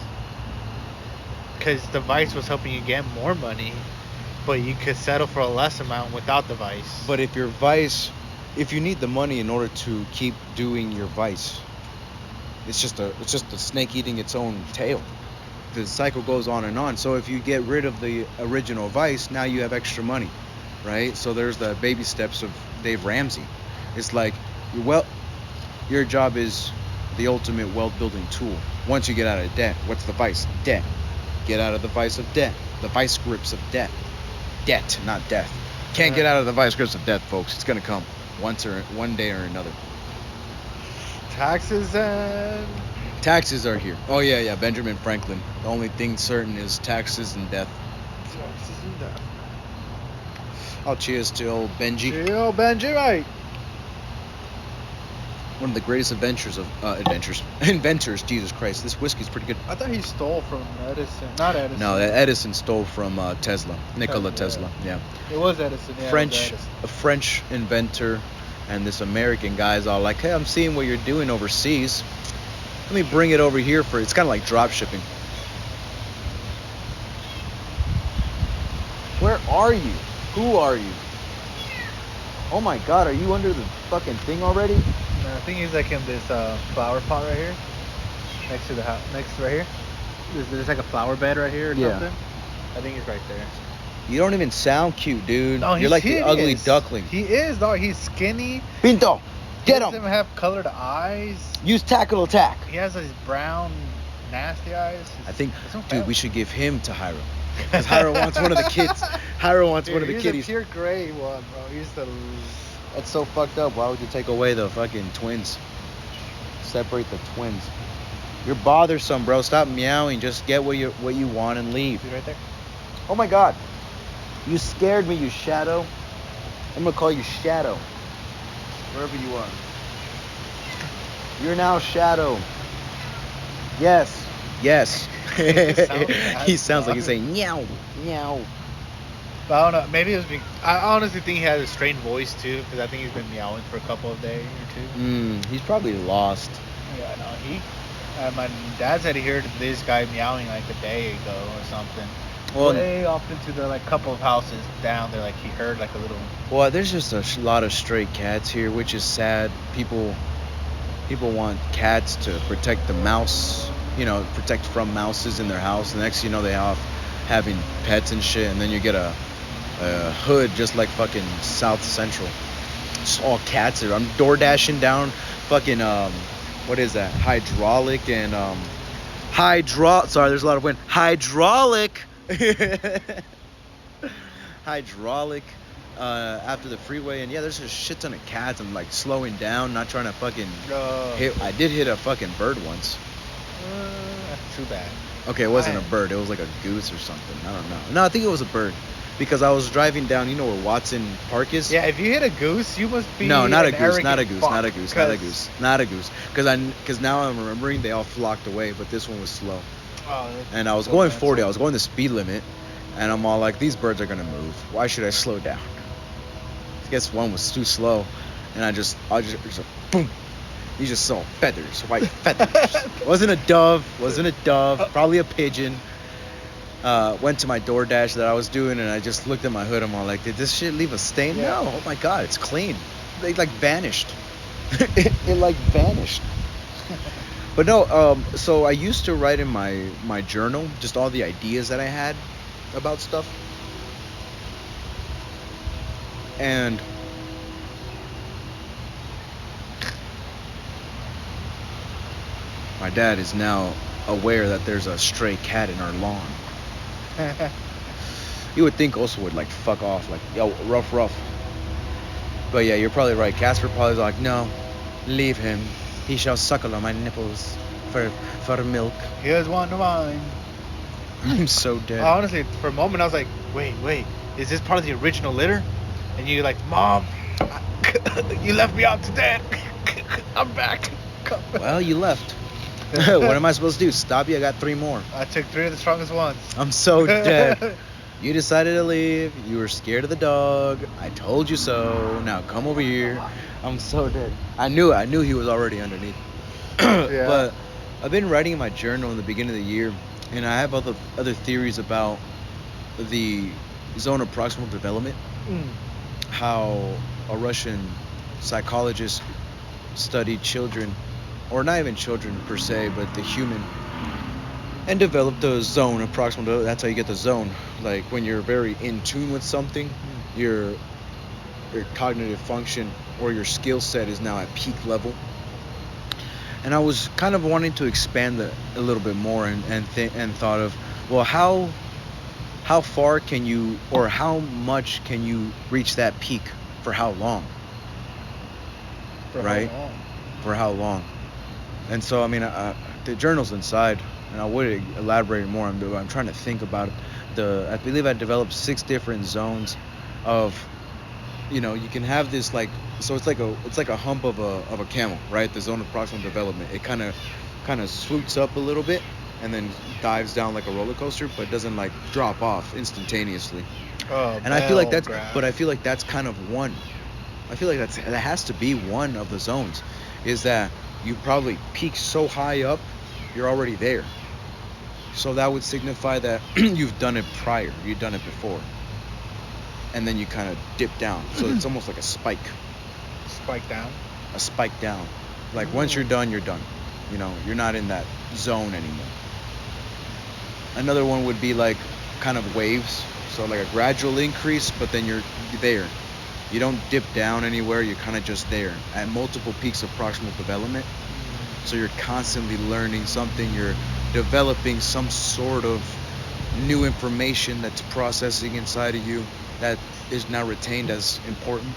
Because the vice was helping you get more money, but you could settle for a less amount without the vice. But if you need the money in order to keep doing your vice, it's just a snake eating its own tail. The cycle goes on and on. So if you get rid of the original vice, now you have extra money, right? So there's the baby steps of Dave Ramsey. It's like, well, your job is the ultimate wealth building tool. Once you get out of debt, what's the vice? Debt. Get out of the vice of debt. The vice grips of debt. Debt, not death. Can't get out of the vice grips of death, folks. It's gonna come one day or another. Taxes and Taxes are here. Oh yeah, Benjamin Franklin. The only thing certain is taxes and death. Oh, cheers to old Benji. Yo, Benji, right? One of the greatest inventors. Jesus Christ, this whiskey's pretty good. I thought he stole from Edison. Not Edison. No, Edison stole from Tesla, Nikola Tesla. Yeah. It was Edison. Yeah, A French inventor, and this American guy's all like, "Hey, I'm seeing what you're doing overseas. Let me bring it over here for." It's kind of like drop shipping. Where are you? Who are you? Oh my God, are you under the fucking thing already? No, I think he's like in this flower pot right here, next to the house, right here. There's like a flower bed right here or something. I think he's right there. You don't even sound cute, dude. No, You're like the ugly hideous. duckling. He is, dog. He's skinny. Pinto, He get doesn't him. even have colored eyes. Use tackle attack. He has these brown, nasty eyes. I think, It's okay. dude, we should give him to Hyro. Because Hyro wants one of the kids. Hyro wants one of the He's kitties. a pure gray one, bro. He's the. That's so fucked up. Why would you take away the fucking twins? Separate the twins. You're bothersome, bro. Stop meowing. Just get what you want and leave. See right there? Oh my God. You scared me, you shadow. I'm gonna call you Shadow. Wherever you are. You're now Shadow. Yes. Yes. He sounds like he's saying meow, meow. But I don't know. Maybe it was. I honestly think he has a strange voice too, because I think he's been meowing for a couple of days or two. He's probably lost. Yeah, no, my dad said he heard this guy meowing like a day ago or something. Well, way off into the like couple of houses down there, like he heard like a little. well, there's just a lot of stray cats here, which is sad. People want cats to protect the mouse, protect from mouses in their house. The next thing you know, they have having pets and shit, and then you get a hood just like fucking South Central. Just all cats there. I'm door dashing down fucking what is that? Hydraulic and sorry, there's a lot of wind. Hydraulic after the freeway, and yeah, there's a shit ton of cats. I'm like slowing down, not trying to fucking hit. I did hit a fucking bird once. That's too bad. Okay, it wasn't a bird. It was like a goose or something. I don't know. No, I think it was a bird. Because I was driving down, where Watson Park is? Yeah, if you hit a goose, you must be. No, not a an goose, arrogant not a goose, fuck, not a goose, not a goose, not a goose. Because now I'm remembering they all flocked away, but this one was slow. Oh, And I was going 40. I was going the speed limit, and I'm all like, these birds are gonna move. Why should I slow down? I guess one was too slow, and I just boom. You just saw feathers, white feathers. Wasn't a dove, probably a pigeon. Went to my DoorDash that I was doing, and I just looked at my hood. I'm all like, did this shit leave a stain? Yeah. No. Oh my God, it's clean. They like vanished. it like vanished. But no, so I used to write in my journal just all the ideas that I had about stuff. And my dad is now aware that there's a stray cat in our lawn. You would think also would like fuck off, like, yo, rough. But yeah, you're probably right. Casper probably was like, no, leave him. He shall suckle on my nipples for milk. Here's one of mine. I'm so dead. Honestly, for a moment, I was like, wait, is this part of the original litter? And you're like, Mom, you left me out to dead. I'm back. Well, you left. What am I supposed to do? Stop you? I got 3 more. I took 3 of the strongest ones. I'm so dead. You decided to leave. You were scared of the dog. I told you so. Now come over here. I'm so dead. I knew he was already underneath. Yeah. But I've been writing in my journal in the beginning of the year, and I have other theories about the zone of proximal development. How a Russian psychologist studied children, or not even children per se, but the human, and developed a zone of proximal development. That's how you get the zone. Like when you're very in tune with something, your cognitive function or your skill set is now at peak level. And I was kind of wanting to expand a little bit more and thought of, well, how far can you, or how much can you reach that peak for how long? For Right? how long? For how long? And so, I mean, the journal's inside, and I would elaborate more on I'm trying to think about I believe I developed 6 different zones of, you can have this like, so it's like a hump of a camel, right? The zone of proximal development. It kind of swoops up a little bit and then dives down like a roller coaster, but doesn't like drop off instantaneously. Oh, And I feel like I feel like that's kind of one. I feel like that has to be one of the zones, is that you probably peak so high up, you're already there. So that would signify that you've done it prior, you've done it before, and then you kind of dip down. So it's almost like a spike down. Like once you're done, you're done. You're not in that zone anymore. Another one would be like kind of waves. So like a gradual increase, but then you're there. You don't dip down anywhere. You're kind of just there at multiple peaks of proximal development. So you're constantly learning something. You're developing some sort of new information that's processing inside of you that is now retained as important,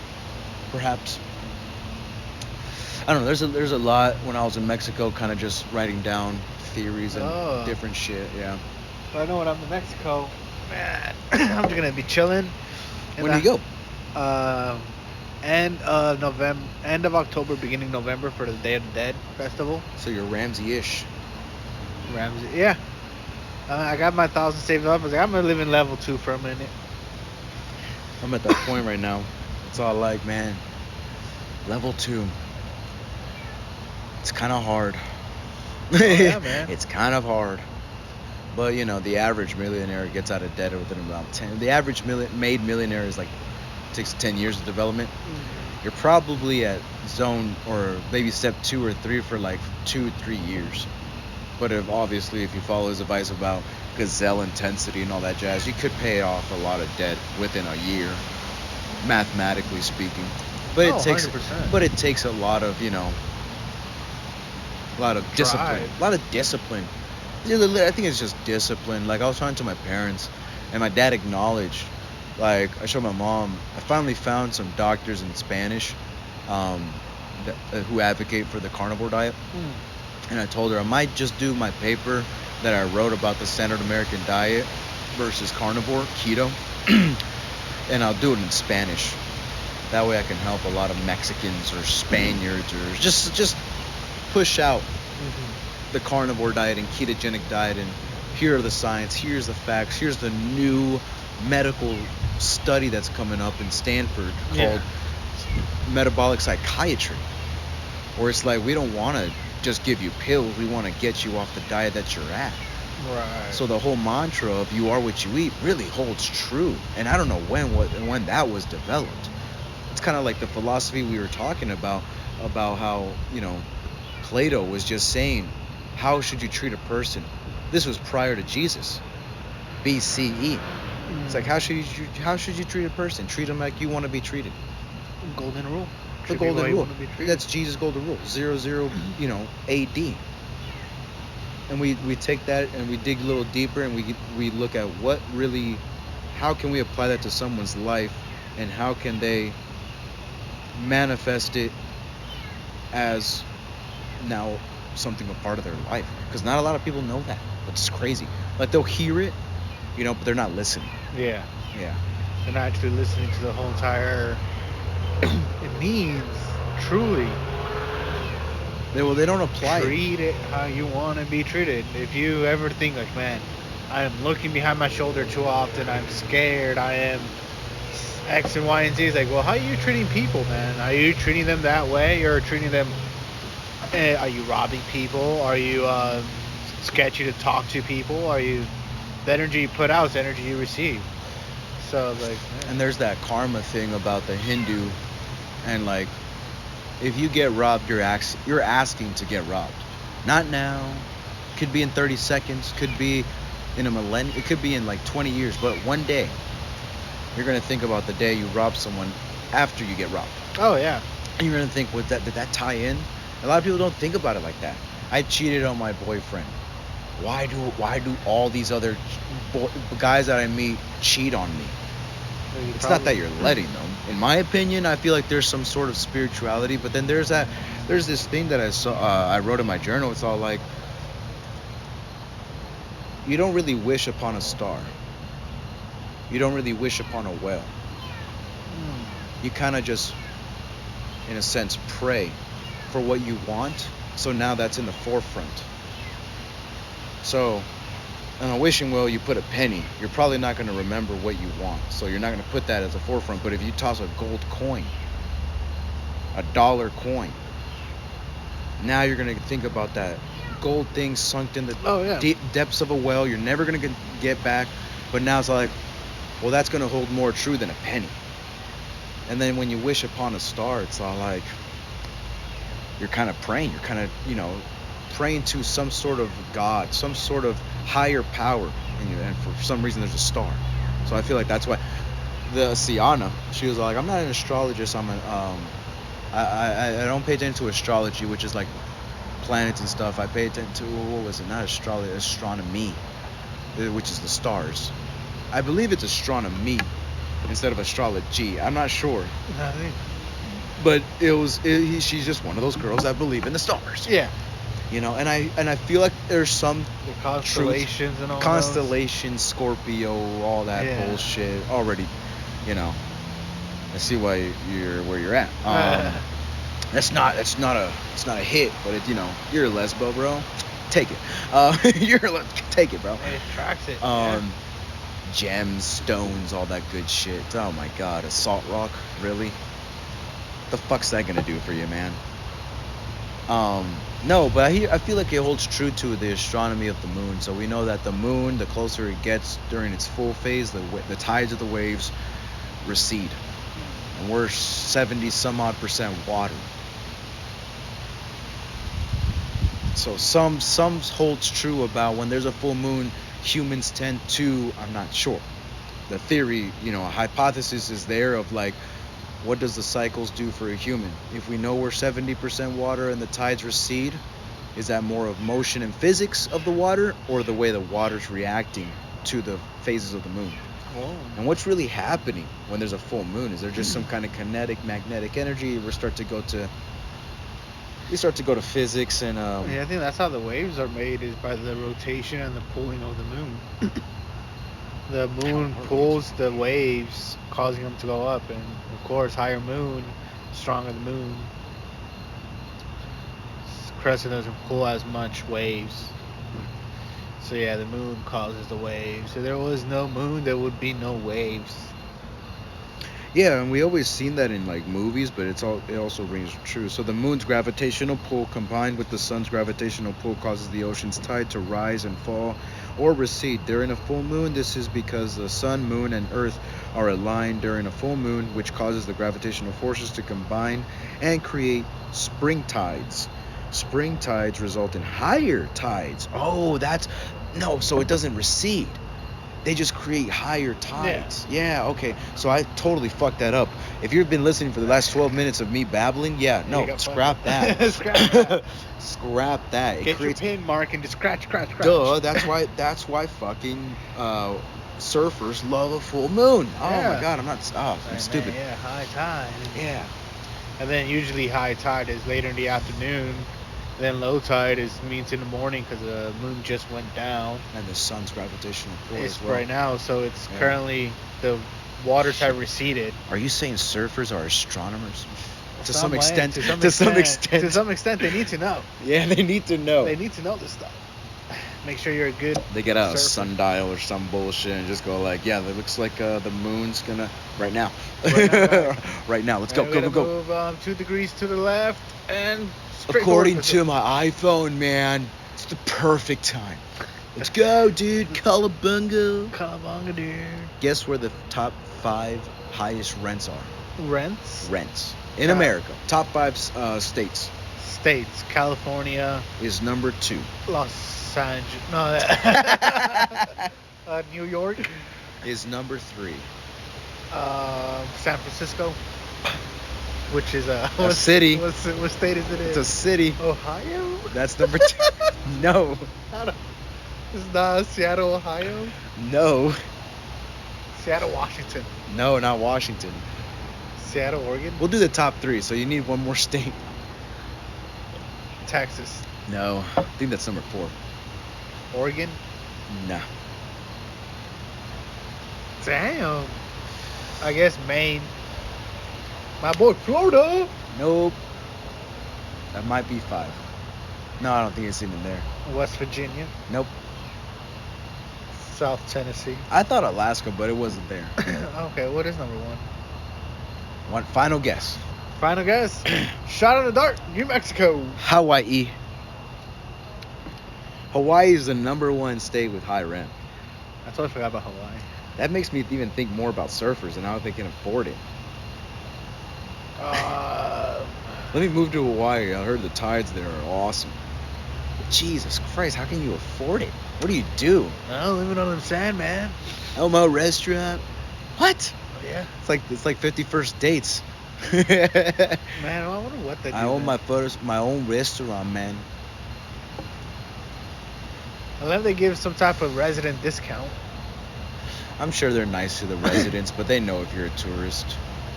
perhaps. I don't know. There's a lot when I was in Mexico, kind of just writing down theories and different shit. Yeah. I know when I'm in Mexico, man, I'm just gonna be chilling. When do you go? End of October, beginning November for the Day of the Dead festival. So you're Ramsey-ish. Ramsey, yeah. I got my 1,000 saved up. I was like, I'm gonna live in level 2 for a minute. I'm at that point right now. It's all like, man, level 2. It's kind of hard. Oh, yeah, man. It's kind of hard. But, the average millionaire gets out of debt within about 10. The average made millionaire is like 6 to 10 years of development. You're probably at zone or maybe step 2 or 3 for like 2-3 years. But if you follow his advice about gazelle intensity and all that jazz, you could pay off a lot of debt within a year, mathematically speaking. But it takes 100%. But it takes a lot of, a lot of discipline. Drive. A lot of discipline. I think it's just discipline. Like, I was talking to my parents, and my dad acknowledged, like, I showed my mom, I finally found some doctors in Spanish who advocate for the carnivore diet. And I told her I might just do my paper that I wrote about the standard American diet versus carnivore, keto, and I'll do it in Spanish. That way I can help a lot of Mexicans or Spaniards or just push out the carnivore diet and ketogenic diet, and here are the science, here's the facts, here's the new medical study that's coming up in Stanford called metabolic psychiatry, where it's like, we don't want to just give you pills, we want to get you off the diet that you're at. Right. So the whole mantra of you are what you eat really holds true, and I don't know when that was developed. It's kind of like the philosophy we were talking about how, Plato was just saying, how should you treat a person? This was prior to Jesus, BCE. It's like, how should you treat a person? Treat them like you want to be treated. Golden rule. The golden rule. That's Jesus' golden rule. 00, AD. And we take that and we dig a little deeper, and we look at how can we apply that to someone's life, and how can they manifest it as now something a part of their life, because not a lot of people know that. It's crazy. Like, they'll hear it, but they're not listening. Yeah. Yeah. They're not actually listening to the whole entire. It means truly. They don't apply Treat it how you want to be treated. If you ever think like, man, I am looking behind my shoulder too often, I'm scared, I am X and Y and Z, it's like, well, how are you treating people, man? Are you treating them that way, or treating them? Are you robbing people? Are you sketchy to talk to people? Are you, the energy you put out is the energy you receive? So like, man. And there's that karma thing about the Hindu, and like, if you get robbed, you're asking to get robbed. Not now. Could be in 30 seconds. Could be in a millennium. It could be in like 20 years. But one day, you're gonna think about the day you robbed someone after you get robbed. Oh yeah. And you're gonna think, did that tie in? A lot of people don't think about it like that. I cheated on my boyfriend. Why do all these other guys that I meet cheat on me? It's not that you're letting them. In my opinion, I feel like there's some sort of spirituality, but then there's this thing that I saw. I wrote in my journal. It's all like, you don't really wish upon a star. You don't really wish upon a well. You kind of just, in a sense, pray for what you want. So now that's in the forefront. So on a wishing well, you put a penny. You're probably not going to remember what you want. So you're not going to put that as a forefront. But if you toss a gold coin, a dollar coin, now you're going to think about that gold thing sunk in the deep depths of a well. You're never going to get back. But now it's like, well, that's going to hold more true than a penny. And then when you wish upon a star, it's all like, you're kind of praying. You're kind of, praying to some sort of God, some sort of higher power. And for some reason, there's a star. So I feel like that's why the Siana, she was like, I'm not an astrologist. I don't pay attention to astrology, which is like planets and stuff. I pay attention to, what was it? Not astrology, astronomy, which is the stars. I believe it's astronomy instead of astrology. I'm not sure. But she's just one of those girls that believe in the stars. Yeah. And I feel like there's some the constellations and all constellations, Scorpio, all that bullshit already. I see why you're where you're at. It's not a hit, but you're a lesbo, bro. Take it. Take it, bro. It tracks it. Gems, stones, all that good shit. Oh my god, a salt rock, really? The fuck's that gonna do for you, man? No, but I feel like it holds true to the astronomy of the moon. So we know that the moon, the closer it gets during its full phase, the tides of the waves recede, and we're 70 some odd percent water. So some holds true about when there's a full moon, humans tend to, I'm not sure. The theory, a hypothesis is there of like, what does the cycles do for a human? If we know we're 70% water and the tides recede, is that more of motion and physics of the water, or the way the water's reacting to the phases of the moon? Whoa. And what's really happening when there's a full moon? Is there just some kind of kinetic, magnetic energy? We start to go to physics and I think that's how the waves are made, is by the rotation and the pulling of the moon. The moon pulls the waves, causing them to go up, and of course, higher moon, stronger the moon. Crescent doesn't pull as much waves. So yeah, the moon causes the waves. If there was no moon, there would be no waves. Yeah, and we always seen that in like movies, but it also rings true. So the moon's gravitational pull combined with the sun's gravitational pull causes the ocean's tide to rise and fall or recede during a full moon. This is because the sun, moon, and earth are aligned during a full moon, which causes the gravitational forces to combine and create spring tides. Spring tides result in higher tides. So it doesn't recede. They just create higher tides. Yeah, okay. So I totally fucked that up. If you've been listening for the last 12 minutes of me babbling, scrap that. Scrap that. Get your pin mark and just scratch. Duh, that's why fucking surfers love a full moon. Oh my god, I'm stupid. Yeah, high tide. Yeah. And then usually high tide is later in the afternoon. Then low tide means in the morning because the moon just went down. And the sun's gravitational pull as well. Right now, so it's currently, the waters have receded. Are you saying surfers are astronomers? To some some extent. To some extent, they need to know. Yeah, they need to know. They need to know this stuff. Make sure you're a good They get out a surfer. sundial or some bullshit and just go like, yeah, it looks like the moon's gonna right now. Right now, let's go. Move 2 degrees to the left and straight According forward. to my iPhone, man, it's the perfect time. Let's go, dude. Cowabunga. Cowabunga, dude. Guess where the top 5 highest rents are? Rents In America. Top 5 states. States. California Is number 2. Los Angeles. No, New York. Is number 3. San Francisco. which is A city. What state is it in? It's a city. Ohio. That's number 2. No. It's not Seattle, Ohio. No. Seattle, Washington. No, not Washington. Seattle, Oregon. We'll do the top 3, so you need one more state. Texas. No. I think that's number 4. Oregon. Nah. Damn. I guess Maine. My boy Florida. Nope. That might be 5. No, I don't think it's even there. West Virginia. Nope. South Tennessee. I thought Alaska, but it wasn't there. Okay, what is number 1? One final guess. Final guess. Shot in the dark. New Mexico. Hawaii. Hawaii is the number 1 state with high rent. I totally forgot about Hawaii. That makes me even think more about surfers and how they can afford it. Let me move to Hawaii. I heard the tides there are awesome. Jesus Christ, how can you afford it? What do you do? Oh, living on the sand, man. Elmo restaurant. What? Oh, yeah. It's like 51st dates. Man, I wonder what they do. I own man. my own restaurant, man. Unless they give some type of resident discount. I'm sure they're nice to the residents, but they know if you're a tourist.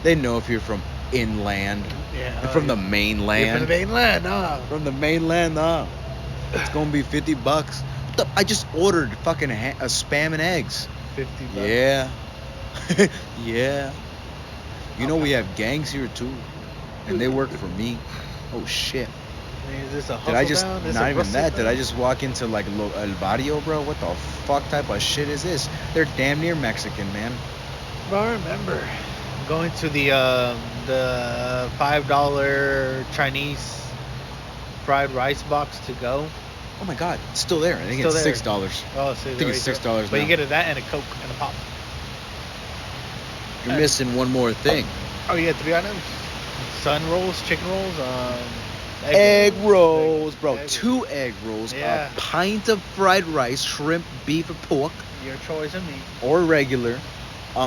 They know if you're from inland. Yeah. You're from the mainland. You're from the mainland, no. From the mainland, no. It's gonna be $50. What the, I just ordered fucking a spam and eggs. $50. Yeah. Yeah. You know we have gangs here too, and they work for me. Oh shit. I mean, is this a hustle Did I just down? This not a even rustic that? Did down? I just walk into like El Barrio, bro? What the fuck type of shit is this? They're damn near Mexican, man. Bro, I remember going to the $5 Chinese fried rice box to go. Oh my god, it's still there. I think Still it's there. $6. Oh, so I think it's $6 But now. you get that and a Coke and a pop. You're missing one more thing. Oh, you had 3 items? Sun rolls, chicken rolls, Egg rolls, bro. Egg 2 egg rolls, Yeah. a pint of fried rice, shrimp, beef, or pork, Your choice of meat. or regular.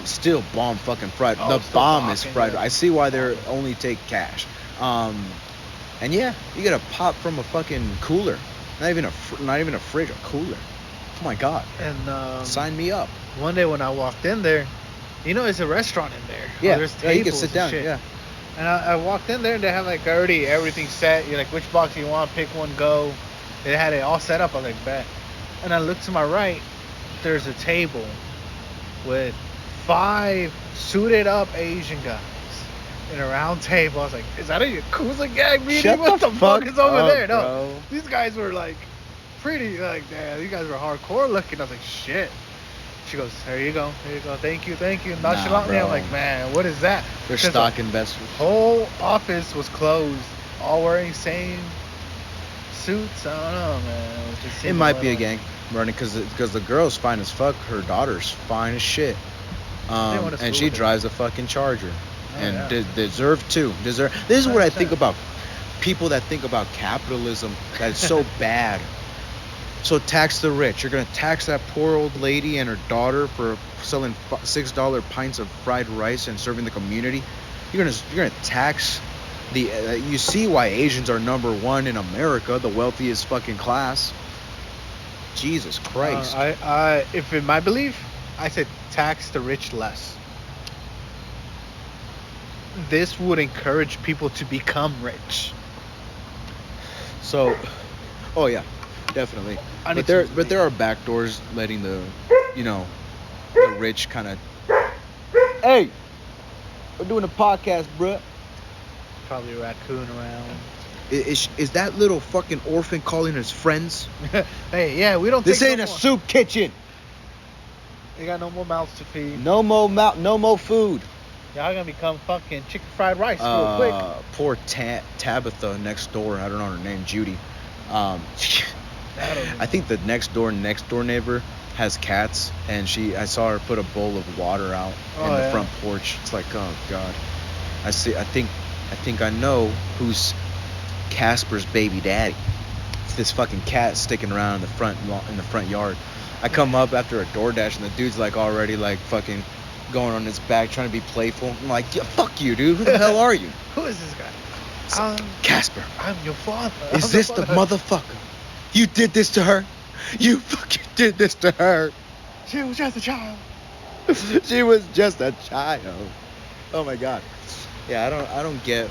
Still bomb fucking fried. Oh, The still bomb is fucking fried. good. I see why they're only take cash. And yeah, you get a pop from a fucking cooler. Not even a fridge, a cooler. Oh my god. And Sign me up. one day when I walked in there, you know, it's a restaurant in there. Yeah, There's yeah, you can tables sit and down. shit. Yeah. And I walked in there and they have like already everything set. You're like, which box do you want? Pick one, go. They had it all set up. I was like, bet. And I looked to my right. There's a table with 5 suited up Asian guys in a round table. I was like, is that a Yakuza gang meeting? Shut What the the fuck fuck is over up, there? No, bro. these guys were like pretty like, damn, these guys were hardcore looking. I was like, shit. She goes, there you go, thank you. Nonchalantly, bro. I'm like, man, what is that? They're 'Cause stock the investors. whole office was closed, all wearing same suits. I don't know, man. It, just It seemed might be a little- gang running because the girl's fine as fuck. Her daughter's fine as shit. went to And school she with her. drives a fucking Charger. Oh, And yeah. deserve to. This is what I think 100%. about people that think about capitalism. That's so bad. So tax the rich. You're gonna tax that poor old lady and her daughter for selling $6 pints of fried rice and serving the community. You're gonna tax the. You see why Asians are number 1 in America, the wealthiest fucking class. Jesus Christ. I if in my belief, I said tax the rich less. This would encourage people to become rich. So, oh yeah, definitely. I need But there are back doors letting the the rich kind of. Hey, we're doing a podcast, bruh. Probably a raccoon around. Is that little fucking orphan calling his friends? Hey, yeah, we don't. This take ain't no a more. soup kitchen. They got no more mouths to feed. No more food. Y'all gonna become fucking chicken fried rice real quick. Poor Tabitha next door. I don't know her name, Judy. I think the next door neighbor has cats, and I saw her put a bowl of water out in the front porch. It's like, oh god. I think I know who's Casper's baby daddy. It's this fucking cat sticking around in the front yard. I come up after a DoorDash, and the dude's like already like fucking going on his back, trying to be playful. I'm like, yeah, fuck you, dude. Who the hell are you? Who is this guy? Casper. I'm your father. Is I'm this your the father. motherfucker? You did this to her? You fucking did this to her. She was just a child. She was just a child. Oh my god. Yeah, I don't get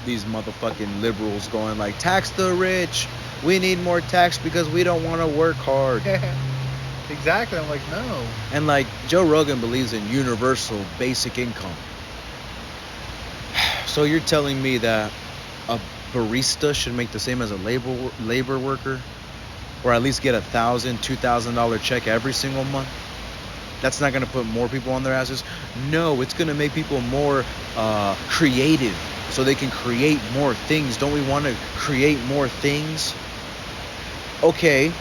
these motherfucking liberals going like, tax the rich. We need more tax because we don't want to work hard. Exactly. I'm like, no. And like Joe Rogan believes in universal basic income. So you're telling me that a barista should make the same as a labor worker, or at least get $1,000, $2,000 check every single month? That's not gonna put more people on their asses. No, it's gonna make people more creative, so they can create more things. Don't we want to create more things? Okay,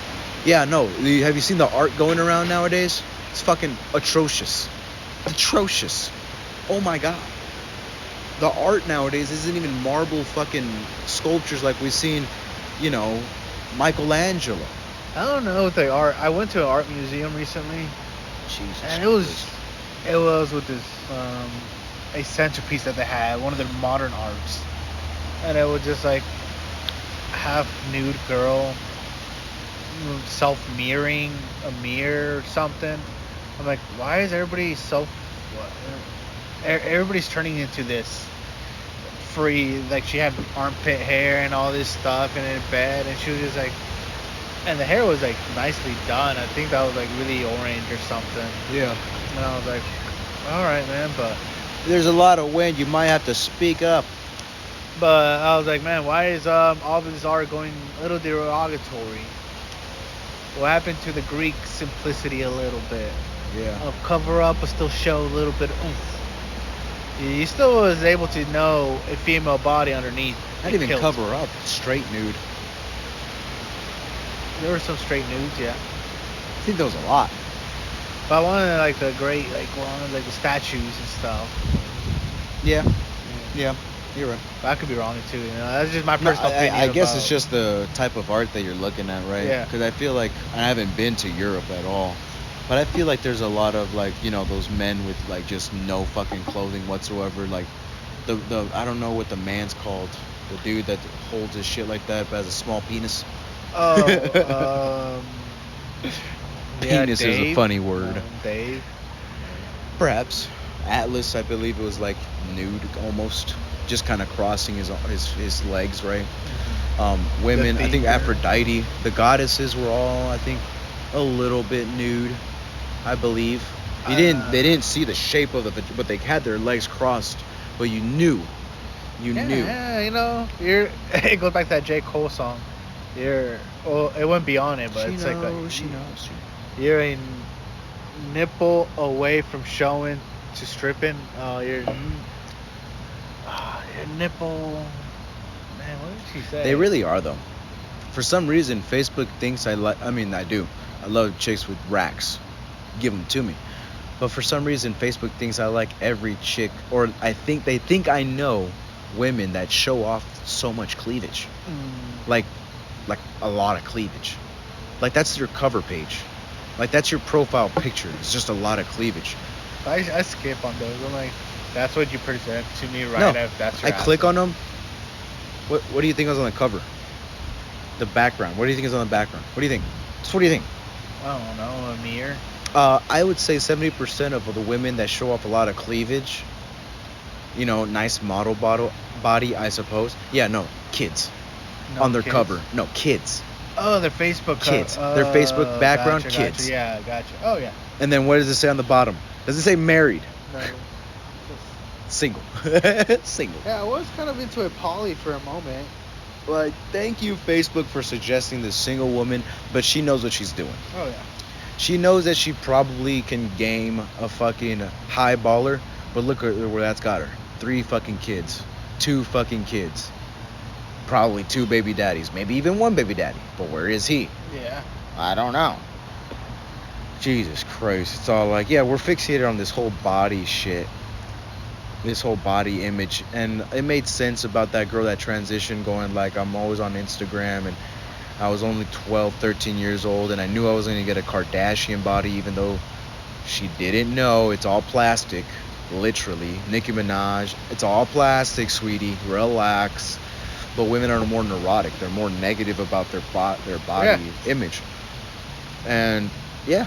yeah, no. Have you seen the art going around nowadays? It's fucking atrocious. Atrocious. Oh my god. The art nowadays isn't even marble fucking sculptures like we've seen, you know, Michelangelo. I don't know what they are. I went to an art museum recently, Jesus. and it was with this a centerpiece that they had, one of their modern arts, and it was just like half nude girl, self mirroring a mirror or something. I'm like, why is everybody everybody's turning into this free, like she had armpit hair and all this stuff and in bed, and she was just like, and the hair was like nicely done. I think that was like really orange or something. Yeah. And I was like, all right, man, but There's a lot of wind. You might have to speak up. I was like, man, why is all this art going a little derogatory? What happened to the Greek simplicity a little bit? Yeah. Of cover up but still show a little bit of oomph. You still was able to know a female body underneath. Not the even kilt. cover up. Straight nude. There were some straight nudes, yeah. I think there was a lot. But I wanted like the great, like one of like the statues and stuff. Yeah. Yeah. You're right. But I could be wrong too. You know, that's just my personal opinion. I guess it's about- just the type of art that you're looking at, right? Yeah. Because I feel like I haven't been to Europe at all, but I feel like there's a lot of like, you know, those men with like just no fucking clothing whatsoever. Like the I don't know what the man's called. The dude that holds his shit like that but has a small penis. Oh, Penis is a Dave. funny word. Dave. Perhaps. Atlas, I believe it was like nude almost, just kind of crossing his legs, right? Women, I think finger. Aphrodite, the goddesses were all, I think, a little bit nude, I believe. They didn't see the shape of it, but they had their legs crossed, but you knew. Yeah, you know, it goes back to that J. Cole song. Well, it went beyond it, but it's like she knows. you're a nipple away from showing to stripping. Your nipple. Man, what did she say? They really are though. For some reason, Facebook thinks I like. I mean, I do. I love chicks with racks. Give them to me. But for some reason, Facebook thinks I like every chick, or they think I know women that show off so much cleavage, like a lot of cleavage. Like that's your cover page. Like that's your profile picture. It's just a lot of cleavage. I skip on those. I'm like, that's what you present to me, right? No, If that's I your click asset. on them. What do you think is on the cover? The background. What do you think is on the background? What do you think? Just what do you think? I don't know, a mirror. I would say 70% of the women that show off a lot of cleavage, you know, nice model body, I suppose. Yeah, no, kids. No On their kids. cover. No, kids. Oh, their Facebook Kids. Their Facebook background, gotcha, kids. Gotcha. Yeah, gotcha. Oh, yeah. And then what does it say on the bottom? Does it say married? No. Single. Single. Yeah, I was kind of into a poly for a moment. Like, thank you, Facebook, for suggesting this single woman, but she knows what she's doing. Oh, yeah. She knows that she probably can game a fucking high baller, but look at where that's got her. 3 fucking kids. 2 fucking kids. Probably 2 baby daddies. Maybe even 1 baby daddy. But where is he? Yeah. I don't know. Jesus Christ. It's all like, yeah, we're fixated on this whole body shit. This whole body image. And it made sense about that girl that transitioned going like, I'm always on Instagram and I was only 12, 13 years old and I knew I was going to get a Kardashian body even though She didn't know it's all plastic. Literally. Nicki Minaj. It's all plastic, sweetie. Relax. But women are more neurotic. They're more negative about their body image. And yeah.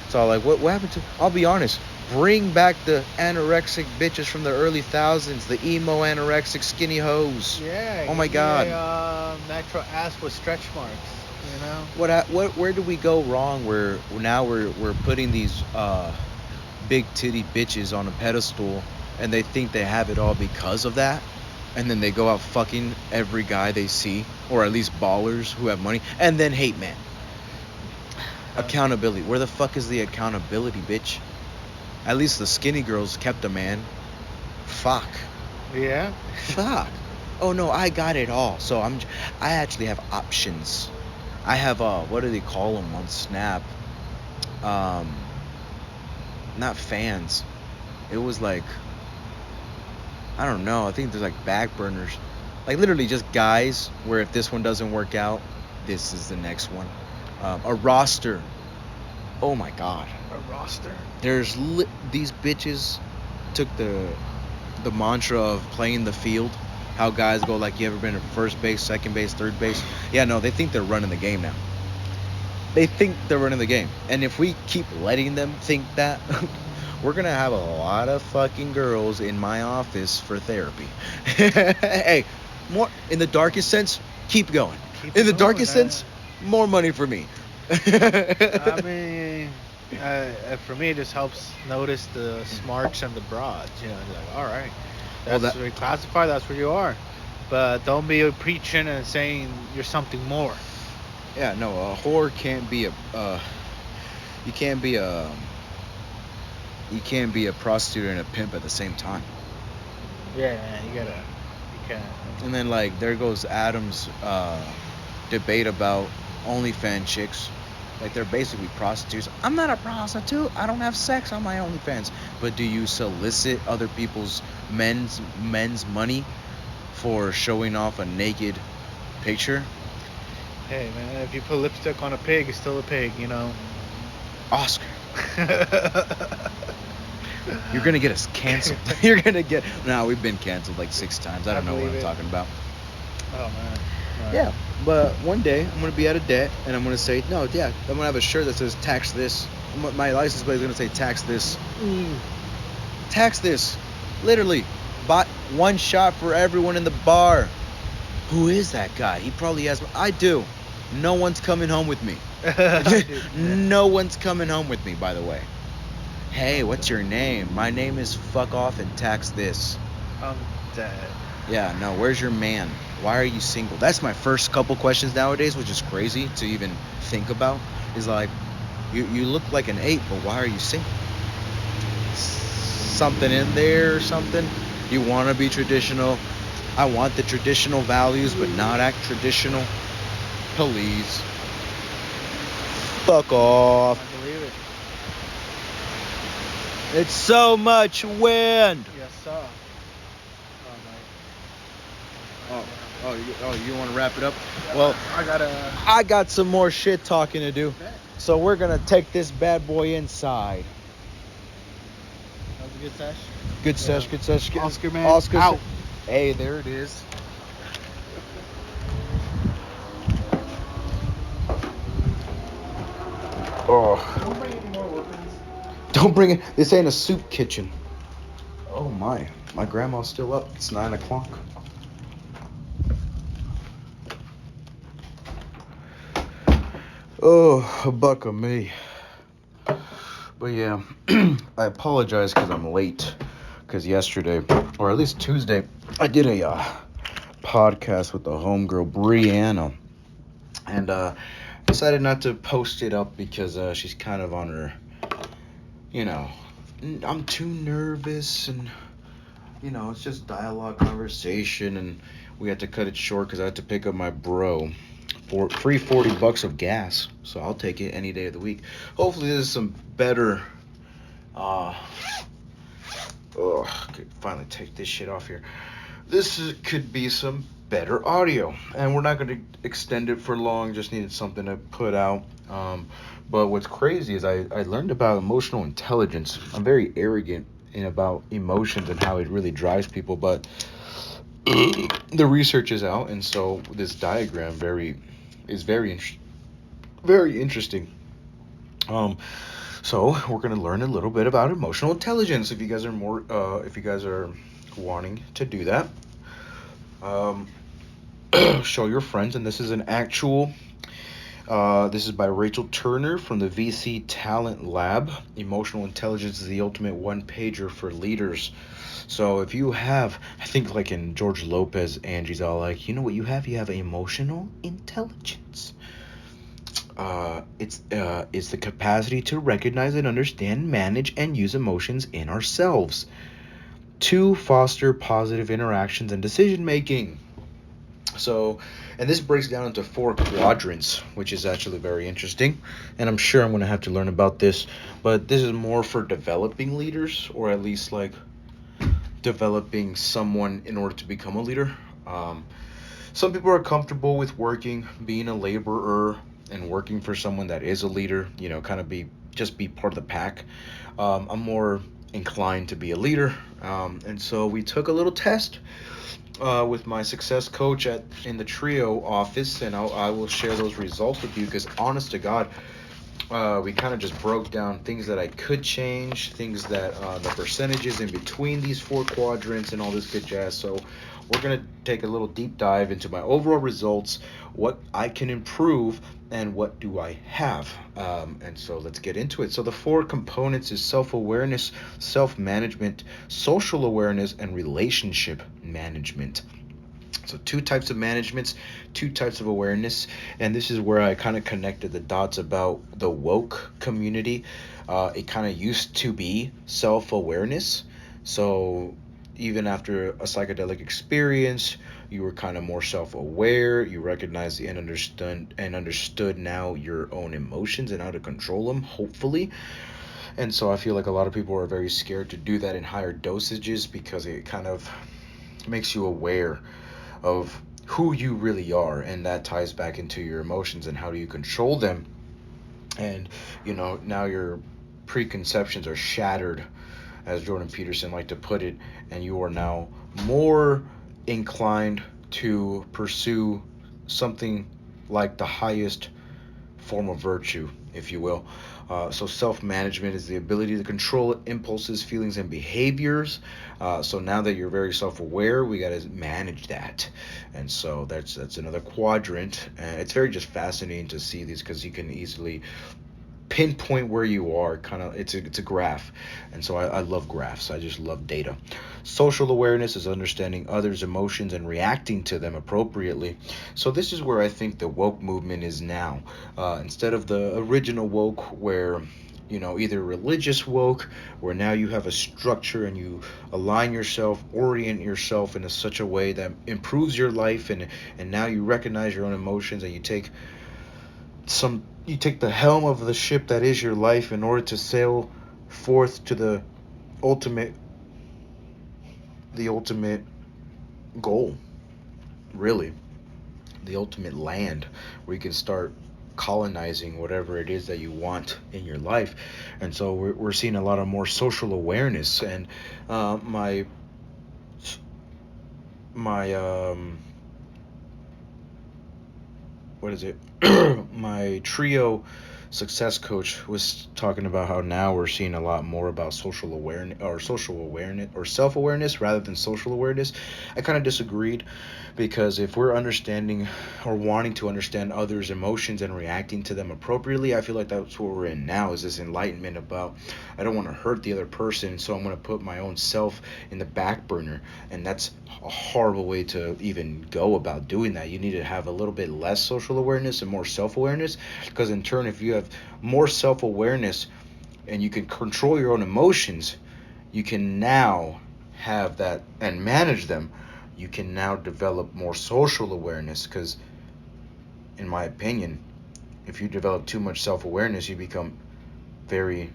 So like what happened to I'll be honest. Bring back the anorexic bitches from the early thousands, the emo anorexic skinny hoes. Yeah. Oh my God. Natural ass with stretch marks. You know. Where did we go wrong? Where now we're putting these big titty bitches on a pedestal, and they think they have it all because of that, and then they go out fucking every guy they see, or at least ballers who have money, and then hate man. Accountability. Where the fuck is the accountability, bitch? At least the skinny girls kept a man. Fuck. Yeah. Fuck. Oh no, I got it all. So I actually have options. I have what do they call them on Snap? Not fans. It was like, I don't know. I think there's like back burners, like literally just guys. Where if this one doesn't work out, this is the next one. A roster. Oh my God. A roster. There's these bitches took the mantra of playing the field. How guys go like, you ever been at first base, second base, third base? Yeah, no, they think they're running the game now. They think they're running the game. And if we keep letting them think that, we're going to have a lot of fucking girls in my office for therapy. Hey, more in the darkest sense, keep going. In the darkest sense, more money for me. I mean, for me, it just helps notice the smarts and the broads. You know, like, all right, that's Well, where you classify. That's where you are. But don't be preaching and saying you're something more. Yeah, no, a whore can't be you can't be a prostitute and a pimp at the same time. Yeah, you can't. And then like there goes Adam's debate about OnlyFans chicks. Like they're basically prostitutes. I'm not a prostitute. I don't have sex on my OnlyFans. But do you solicit other people's men's money for showing off a naked picture? Hey man, if you put lipstick on a pig, it's still a pig, you know. Oscar. You're gonna get us canceled. You're gonna get. No, we've been canceled like 6 times. I don't know what I'm talking about. Oh man. Right. Yeah, but one day I'm gonna be out of debt, and I'm gonna say no. Yeah, I'm gonna have a shirt that says "tax this." My license plate is gonna say "tax this." Tax this. Literally, bought one shot for everyone in the bar. Who is that guy? He probably has. I do. No one's coming home with me. No one's coming home with me, by the way. Hey, what's your name? My name is fuck off and tax this. I'm dead. Yeah, no, where's your man? Why are you single? That's my first couple questions nowadays, which is crazy to even think about. Is like, you look like an 8, but why are you single? Something in there or something? You want to be traditional? I want the traditional values, but not act traditional. Please. Fuck off. I believe it. It's so much wind. Yes, sir. Oh, you want to wrap it up? Well, I got some more shit talking to do. So we're going to take this bad boy inside. That was a good sesh. Good sesh, good sesh. Oscar, man. Oscar. Out. Hey, there it is. Oh. Don't bring any more weapons. Don't bring it. This ain't a soup kitchen. Oh my. My grandma's still up. It's 9 o'clock. Oh, a buck of me. But yeah, I apologize because I'm late. Because yesterday, or at least Tuesday, I did a podcast with the homegirl Brianna. And decided not to post it up because she's kind of on her, you know, I'm too nervous and, you know, it's just dialogue conversation. And we had to cut it short because I had to pick up my bro. For free $40 of gas, so I'll take it any day of the week. Hopefully this is some better finally take this shit off here. Could be some better audio, and we're not going to extend it for long. Just needed something to put out. But what's crazy is I learned about emotional intelligence. I'm very arrogant in about emotions and how it really drives people, but the research is out, and so this diagram is very interesting. Um, so we're gonna learn a little bit about emotional intelligence. If you guys are wanting to do that, um, show your friends. And this is an actual. This is by Rachel Turner from the VC Talent Lab. Emotional intelligence is the ultimate one pager for leaders. So if you have, I think like in George Lopez, Angie's all like, you know what you have? You have emotional intelligence. It's the capacity to recognize and understand, manage, and use emotions in ourselves to foster positive interactions and decision making. So, and this breaks down into 4 quadrants, which is actually very interesting. And I'm sure I'm going to have to learn about this, but this is more for developing leaders, or at least like developing someone in order to become a leader. Um, some people are comfortable with being a laborer, and working for someone that is a leader. Kind of be part of the pack. I'm more inclined to be a leader, and so we took a little test with my success coach in the Trio office, and I will share those results with you because, honest to God, we kind of just broke down things that I could change, things that the percentages in between these 4 quadrants, and all this good jazz. So we're going to take a little deep dive into my overall results, what I can improve, and what do I have. And so let's get into it. So the 4 components is self-awareness, self-management, social awareness, and relationship management. So 2 types of managements, 2 types of awareness, and this is where I kind of connected the dots about the woke community. It kind of used to be self-awareness. So even after a psychedelic experience, you were kind of more self-aware. You recognized and understood now your own emotions and how to control them, hopefully. And so I feel like a lot of people are very scared to do that in higher dosages because it kind of makes you aware of who you really are, and that ties back into your emotions and how do you control them. And now your preconceptions are shattered, as Jordan Peterson liked to put it, and you are now more inclined to pursue something like the highest form of virtue, if you will. So self-management is the ability to control impulses, feelings, and behaviors. So now that you're very self-aware, we got to manage that. And so that's another quadrant. And it's very just fascinating to see these because you can easily pinpoint where you are. Kind of, it's a graph, and so I love graphs. I just love data. Social awareness is understanding others' emotions and reacting to them appropriately. So this is where I think the woke movement is now, instead of the original woke where either religious woke, where now you have a structure and you orient yourself in such a way that improves your life, and now you recognize your own emotions, and you take the helm of the ship that is your life in order to sail forth to the ultimate goal, really, the ultimate land where you can start colonizing whatever it is that you want in your life. And so we're seeing a lot of more social awareness, and my what is it? My Trio success coach was talking about how now we're seeing a lot more about social awareness or self-awareness rather than social awareness. I kind of disagreed, because if we're understanding or wanting to understand others' emotions and reacting to them appropriately, I feel like that's what we're in now, is this enlightenment about, I don't want to hurt the other person, so I'm going to put my own self in the back burner. And that's a horrible way to even go about doing that. You need to have a little bit less social awareness and more self-awareness, because in turn, if you have more self-awareness and you can control your own emotions, you can now have that and manage them. You can now develop more social awareness, because in my opinion, if you develop too much self-awareness, you become very,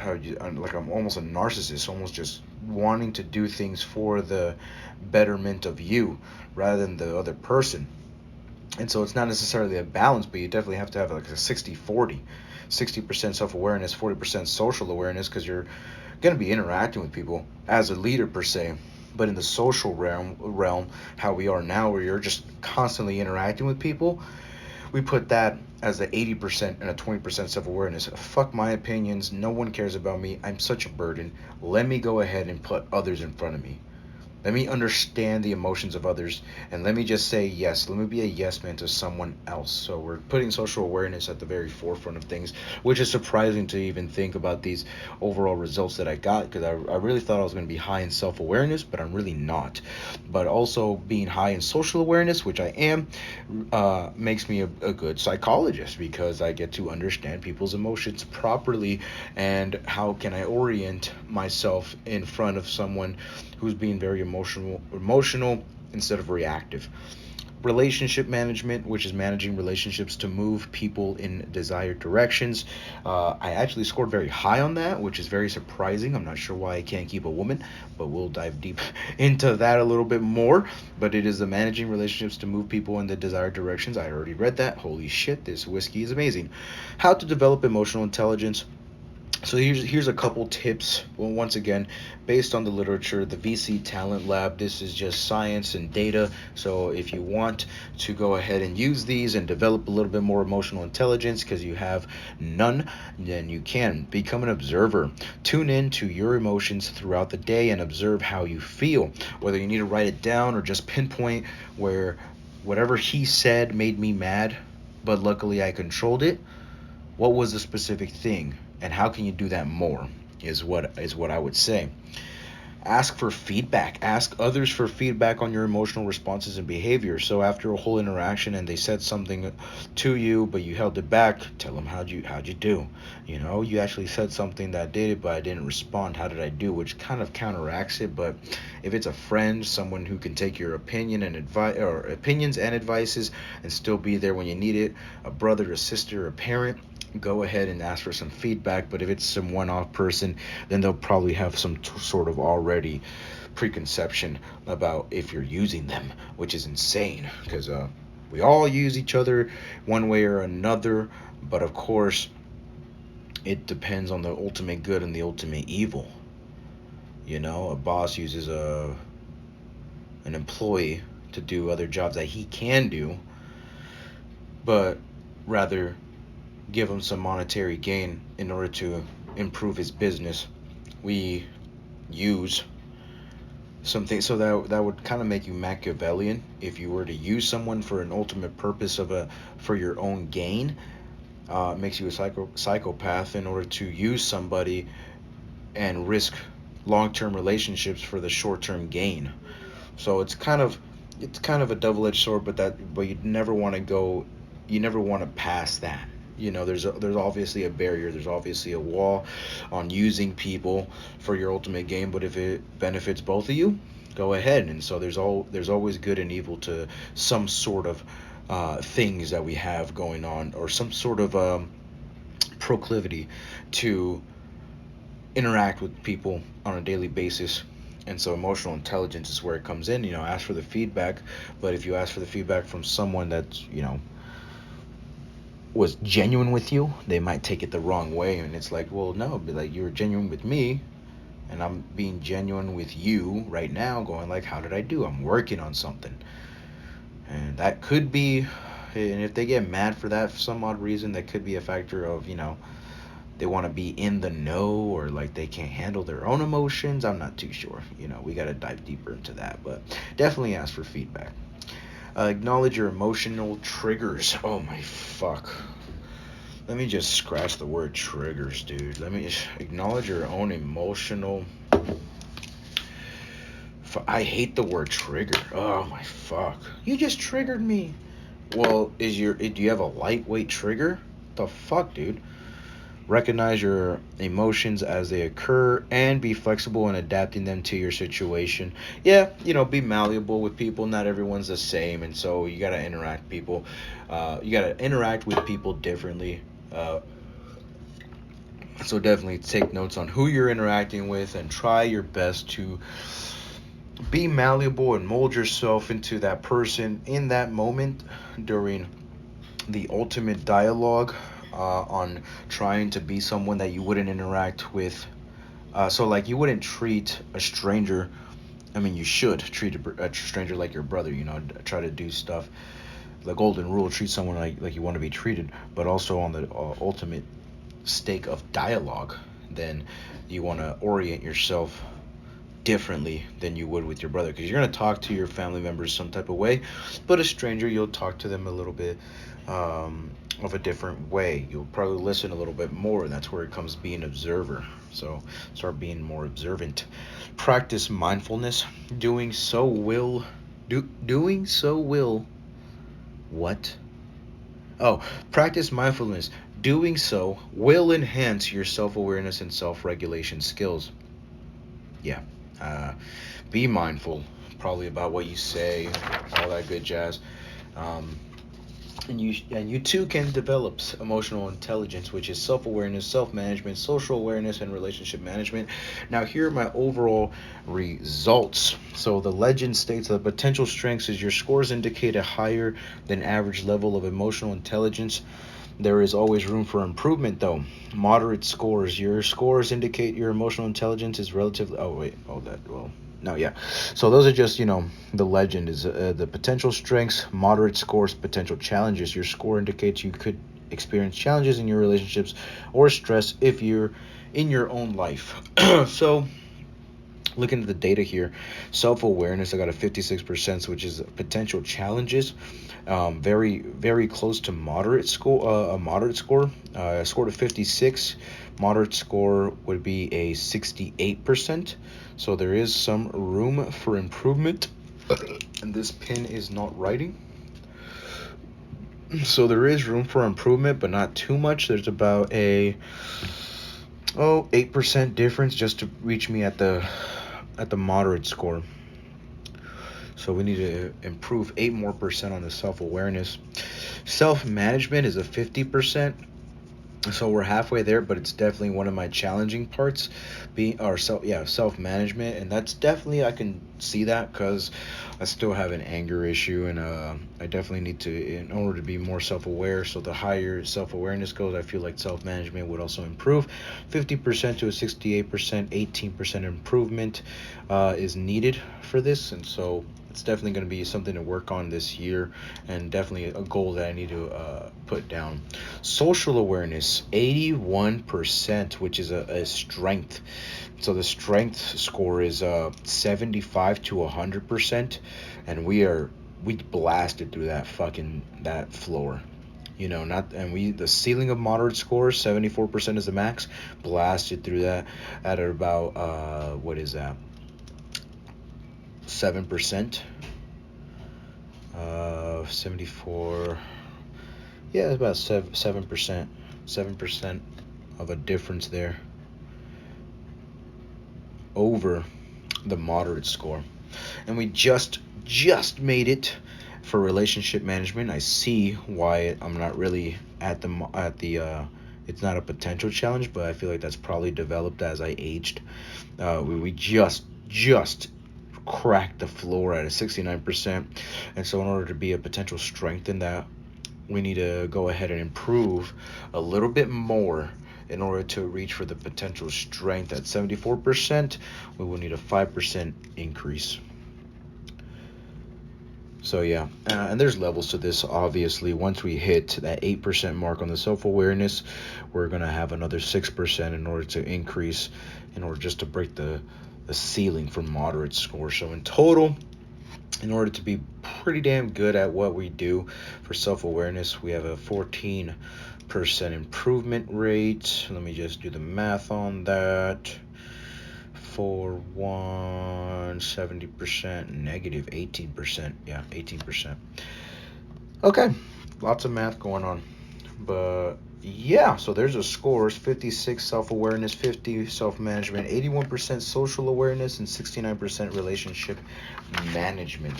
like, I'm almost a narcissist, almost just wanting to do things for the betterment of you rather than the other person. And so it's not necessarily a balance, but you definitely have to have like a 60-40. 60% self-awareness, 40% social awareness, because you're going to be interacting with people as a leader per se. But in the social realm, how we are now, where you're just constantly interacting with people, we put that as a 80% and a 20% self-awareness. Fuck my opinions. No one cares about me. I'm such a burden. Let me go ahead and put others in front of me. Let me understand the emotions of others, and let me just say yes. Let me be a yes man to someone else. So we're putting social awareness at the very forefront of things, which is surprising to even think about these overall results that I got, because I really thought I was going to be high in self-awareness, but I'm really not. But also being high in social awareness, which I am, makes me a good psychologist, because I get to understand people's emotions properly, and how can I orient myself in front of someone who's being very emotional instead of reactive. Relationship management, which is managing relationships to move people in desired directions. I actually scored very high on that, which is very surprising. I'm not sure why I can't keep a woman, but we'll dive deep into that a little bit more. But it is the managing relationships to move people in the desired directions. I already read that. Holy shit, this whiskey is amazing. How to develop emotional intelligence. So here's a couple tips. Well, once again, based on the literature, the VC Talent Lab. This is just science and data. So if you want to go ahead and use these and develop a little bit more emotional intelligence, because you have none, then you can become an observer. Tune in to your emotions throughout the day and observe how you feel. Whether you need to write it down or just pinpoint where whatever he said made me mad, but luckily I controlled it. What was the specific thing, and how can you do that more, is what I would say. Ask for feedback. Ask others for feedback on your emotional responses and behavior. So after a whole interaction and they said something to you, but you held it back, tell them how'd you do. You actually said something that did it, but I didn't respond. How did I do? Which kind of counteracts it. But if it's a friend, someone who can take your opinion and advice, or opinions and advices, and still be there when you need it, a brother, a sister, a parent, go ahead and ask for some feedback. But if it's some one-off person, then they'll probably have some sort of already preconception about if you're using them, which is insane, because we all use each other one way or another. But of course, it depends on the ultimate good and the ultimate evil. A boss uses an employee to do other jobs that he can do, but rather give him some monetary gain in order to improve his business. We use something, so that would kind of make you Machiavellian if you were to use someone for an ultimate purpose for your own gain. Makes you a psychopath in order to use somebody and risk long-term relationships for the short-term gain. So it's kind of a double-edged sword, but you never want to pass that. There's obviously a barrier, there's obviously a wall on using people for your ultimate gain, but if it benefits both of you, go ahead. And so there's always good and evil to some sort of things that we have going on, or some sort of proclivity to interact with people on a daily basis. And so emotional intelligence is where it comes in. Ask for the feedback, but if you ask for the feedback from someone that's was genuine with you, they might take it the wrong way. And it's like, well, no, be like, you were genuine with me, and I'm being genuine with you right now, going like, how did I do? I'm working on something. And that could be, and if they get mad for that for some odd reason, that could be a factor of they want to be in the know, or like they can't handle their own emotions. I'm not too sure. We got to dive deeper into that, but definitely ask for feedback. Acknowledge your emotional triggers. Oh my fuck. Let me just scratch the word triggers, dude. Let me acknowledge your own emotional. I hate the word trigger. Oh my fuck. You just triggered me. Well, do you have a lightweight trigger? The fuck, dude? Recognize your emotions as they occur and be flexible in adapting them to your situation. Yeah, be malleable with people. Not everyone's the same, and so you gotta interact with people differently. So definitely take notes on who you're interacting with and try your best to be malleable and mold yourself into that person in that moment during the ultimate dialogue on trying to be someone that you wouldn't interact with. So, like, you wouldn't treat a stranger. I mean, you should treat a stranger like your brother. Try to do stuff. The golden rule: treat someone like you want to be treated. But also on the ultimate stake of dialogue, then you want to orient yourself differently than you would with your brother, because you're going to talk to your family members some type of way, but a stranger, you'll talk to them a little bit of a different way. You'll probably listen a little bit more, and that's where it comes being observer. So start being more observant. Practice mindfulness. Doing so will what? Oh, practice mindfulness. Doing so will enhance your self-awareness and self-regulation skills. Yeah. Be mindful, probably, about what you say, all that good jazz. And you too can develop emotional intelligence, which is self-awareness, self-management, social awareness, and relationship management. Now, here are my overall results. So the legend states that the potential strengths is your scores indicate a higher than average level of emotional intelligence. There is always room for improvement, though. Moderate scores. Your scores indicate your emotional intelligence is relatively. Oh wait. Oh that. Well. No. Yeah. So those are just the legend is the potential strengths, moderate scores, potential challenges. Your score indicates you could experience challenges in your relationships or stress if you're in your own life. So, looking at the data here, self-awareness, I got a 56%, which is potential challenges. Very, very close to moderate score. A moderate score. Scored a 56. Moderate score would be a 68%. So there is some room for improvement. And this pin is not writing. So there is room for improvement, but not too much. There's about a 8% difference just to reach me at the moderate score. So we need to improve 8% more on the self-awareness. Self-management is a 50%. So we're halfway there, but it's definitely one of my challenging parts, self-management, and that's definitely, I can see that, because I still have an anger issue, and I definitely need to, in order to be more self-aware. So the higher self-awareness goes, I feel like self-management would also improve. 50% to a 68%, 18% improvement is needed for this, and so it's definitely going to be something to work on this year, and definitely a goal that I need to put down. Social awareness, 81%, which is a strength. So the strength score is 75 to 100%, and we blasted through that floor. The ceiling of moderate score, 74% is the max. Blasted through that at about what is that? 7%. 74. Yeah, it's about 7%. 7% of a difference there over the moderate score. And we just made it for relationship management. I see why I'm not really at the it's not a potential challenge, but I feel like that's probably developed as I aged. We just cracked the floor at a 69%, and so in order to be a potential strength in that, we need to go ahead and improve a little bit more in order to reach for the potential strength at 74%. We will need a 5% increase. So yeah, and there's levels to this, obviously. Once we hit that 8% mark on the self-awareness, we're going to have another 6% in order to increase, in order just to break the ceiling for moderate score. So in total, in order to be pretty damn good at what we do for self-awareness, we have a 14% improvement rate. Let me just do the math on that. 70%, negative 18%. Yeah, 18%. Okay, lots of math going on. But yeah, so there's the scores: 56 self-awareness, 50 self-management, 81% social awareness, and 69% relationship management.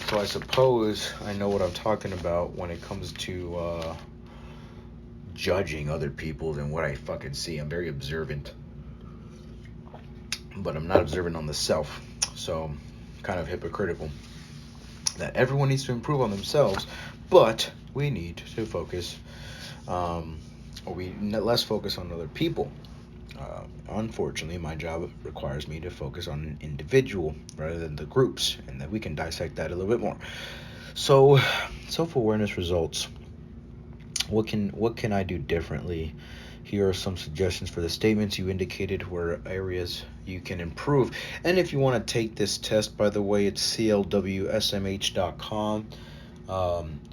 So I suppose I know what I'm talking about when it comes to judging other people and what I fucking see. I'm very observant, but I'm not observant on the self. So, kind of hypocritical that everyone needs to improve on themselves, but we need to focus, less focus on other people. Unfortunately, my job requires me to focus on an individual rather than the groups, and that we can dissect that a little bit more. So, self-awareness results. What can I do differently? Here are some suggestions for the statements you indicated where areas you can improve. And if you want to take this test, by the way, it's clwsmh.com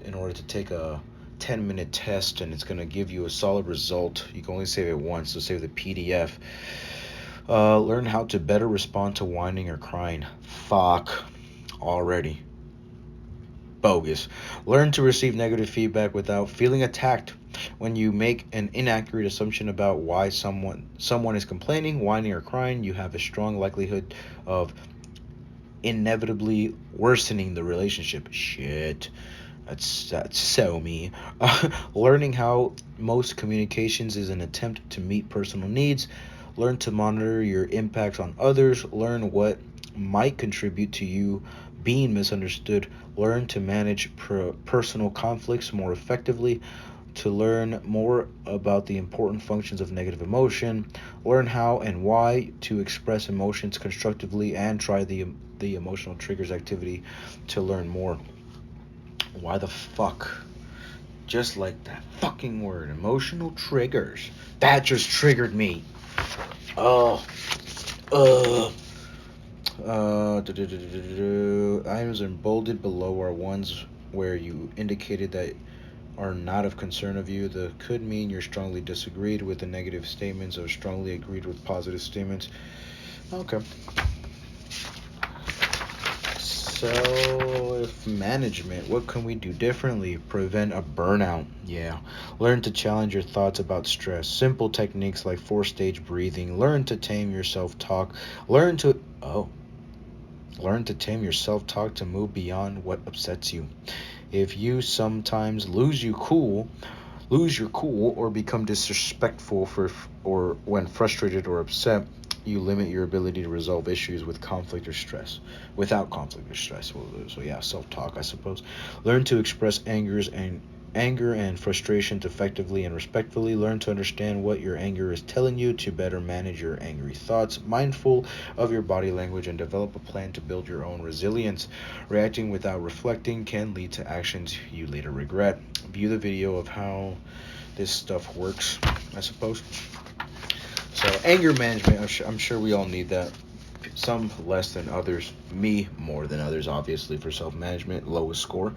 in order to take a 10-minute test, and it's going to give you a solid result. You can only save it once, so save the PDF. Learn how to better respond to whining or crying. Fuck. Already. Bogus. Learn to receive negative feedback without feeling attacked. When you make an inaccurate assumption about why someone is complaining, whining, or crying, you have a strong likelihood of inevitably worsening the relationship. Shit. That's so me. Learning how most communications is an attempt to meet personal needs. Learn to monitor your impacts on others. Learn what might contribute to you being misunderstood. Learn to manage personal conflicts more effectively. To learn more about the important functions of negative emotion. Learn how and why to express emotions constructively, and try the emotional triggers activity to learn more. Why the fuck? Just like that fucking word, emotional triggers. That just triggered me. Items are bolded below are ones where you indicated that are not of concern of you. That could mean you're strongly disagreed with the negative statements or strongly agreed with positive statements. Okay. Self-management. What can we do differently? Prevent a burnout. Yeah. Learn to challenge your thoughts about stress. Simple techniques like 4-stage breathing. Learn to tame your self-talk. Learn to tame your self-talk to move beyond what upsets you. If you sometimes lose your cool or become disrespectful or when frustrated or upset, you limit your ability to resolve issues without conflict or stress. So yeah, self-talk, I suppose. Learn to express anger and frustrations effectively and respectfully. Learn to understand what your anger is telling you to better manage your angry thoughts. Mindful of your body language and develop a plan to build your own resilience. Reacting without reflecting can lead to actions you later regret. View the video of how this stuff works, I suppose. So anger management, I'm sure we all need that. Some less than others. Me more than others, obviously, for self-management. Lowest score.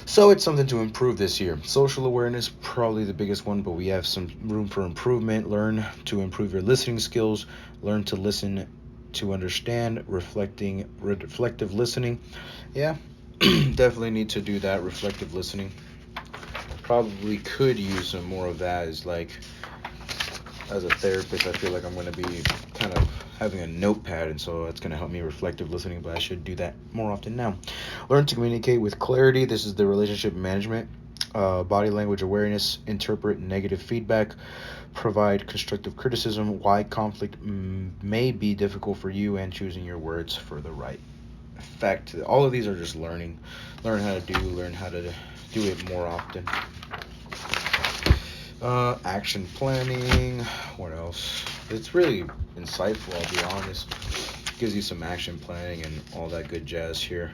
So it's something to improve this year. Social awareness, probably the biggest one, but we have some room for improvement. Learn to improve your listening skills. Learn to listen to understand. Reflective listening. Yeah, definitely need to do that. Reflective listening. Probably could use some more of that as a therapist. I feel like I'm going to be kind of having a notepad, and so that's going to help me reflective listening, but I should do that more often now. Learn to communicate with clarity. This is the relationship management. Body language awareness. Interpret negative feedback. Provide constructive criticism. Why conflict may be difficult for you, and choosing your words for the right effect. All of these are just learn how to do it more often. Action planning. What else? It's really insightful, I'll be honest. Gives you some action planning and all that good jazz here.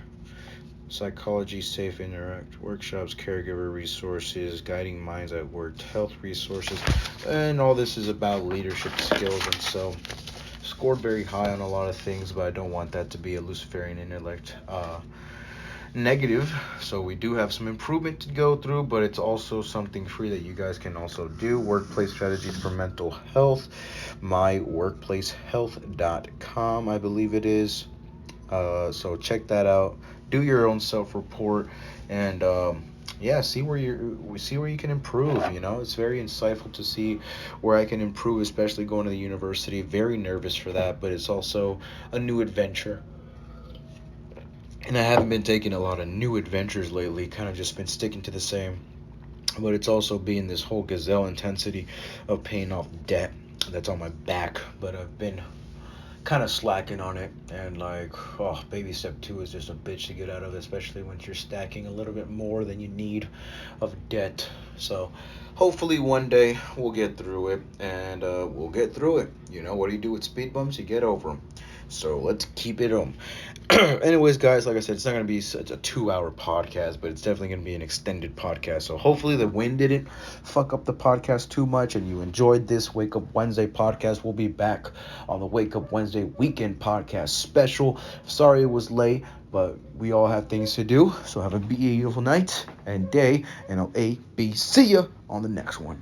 Psychology, safe interact workshops, caregiver resources, guiding minds at work, health resources, and all this is about leadership skills. And so scored very high on a lot of things, but I don't want that to be a Luciferian intellect negative. So we do have some improvement to go through, but it's also something free that you guys can also do. Workplace strategies for mental health. myworkplacehealth.com, I believe it is. So check that out. Do your own self-report, and see where you can improve. It's very insightful to see where I can improve, especially going to the university. Very nervous for that, but it's also a new adventure. And I haven't been taking a lot of new adventures lately, kind of just been sticking to the same. But it's also being this whole gazelle intensity of paying off debt that's on my back. But I've been kind of slacking on it, and like, oh, baby step 2 is just a bitch to get out of, especially when you're stacking a little bit more than you need of debt. So hopefully one day we'll get through it, and we'll get through it. You know, what do you do with speed bumps? You get over them. So let's keep it on. Anyways, guys, like I said, it's not going to be such a 2-hour podcast, but it's definitely going to be an extended podcast. So hopefully the wind didn't fuck up the podcast too much and you enjoyed this Wake Up Wednesday podcast. We'll be back on the Wake Up Wednesday weekend podcast special. Sorry it was late, but we all have things to do. So have a beautiful night and day, and I'll see ya on the next one.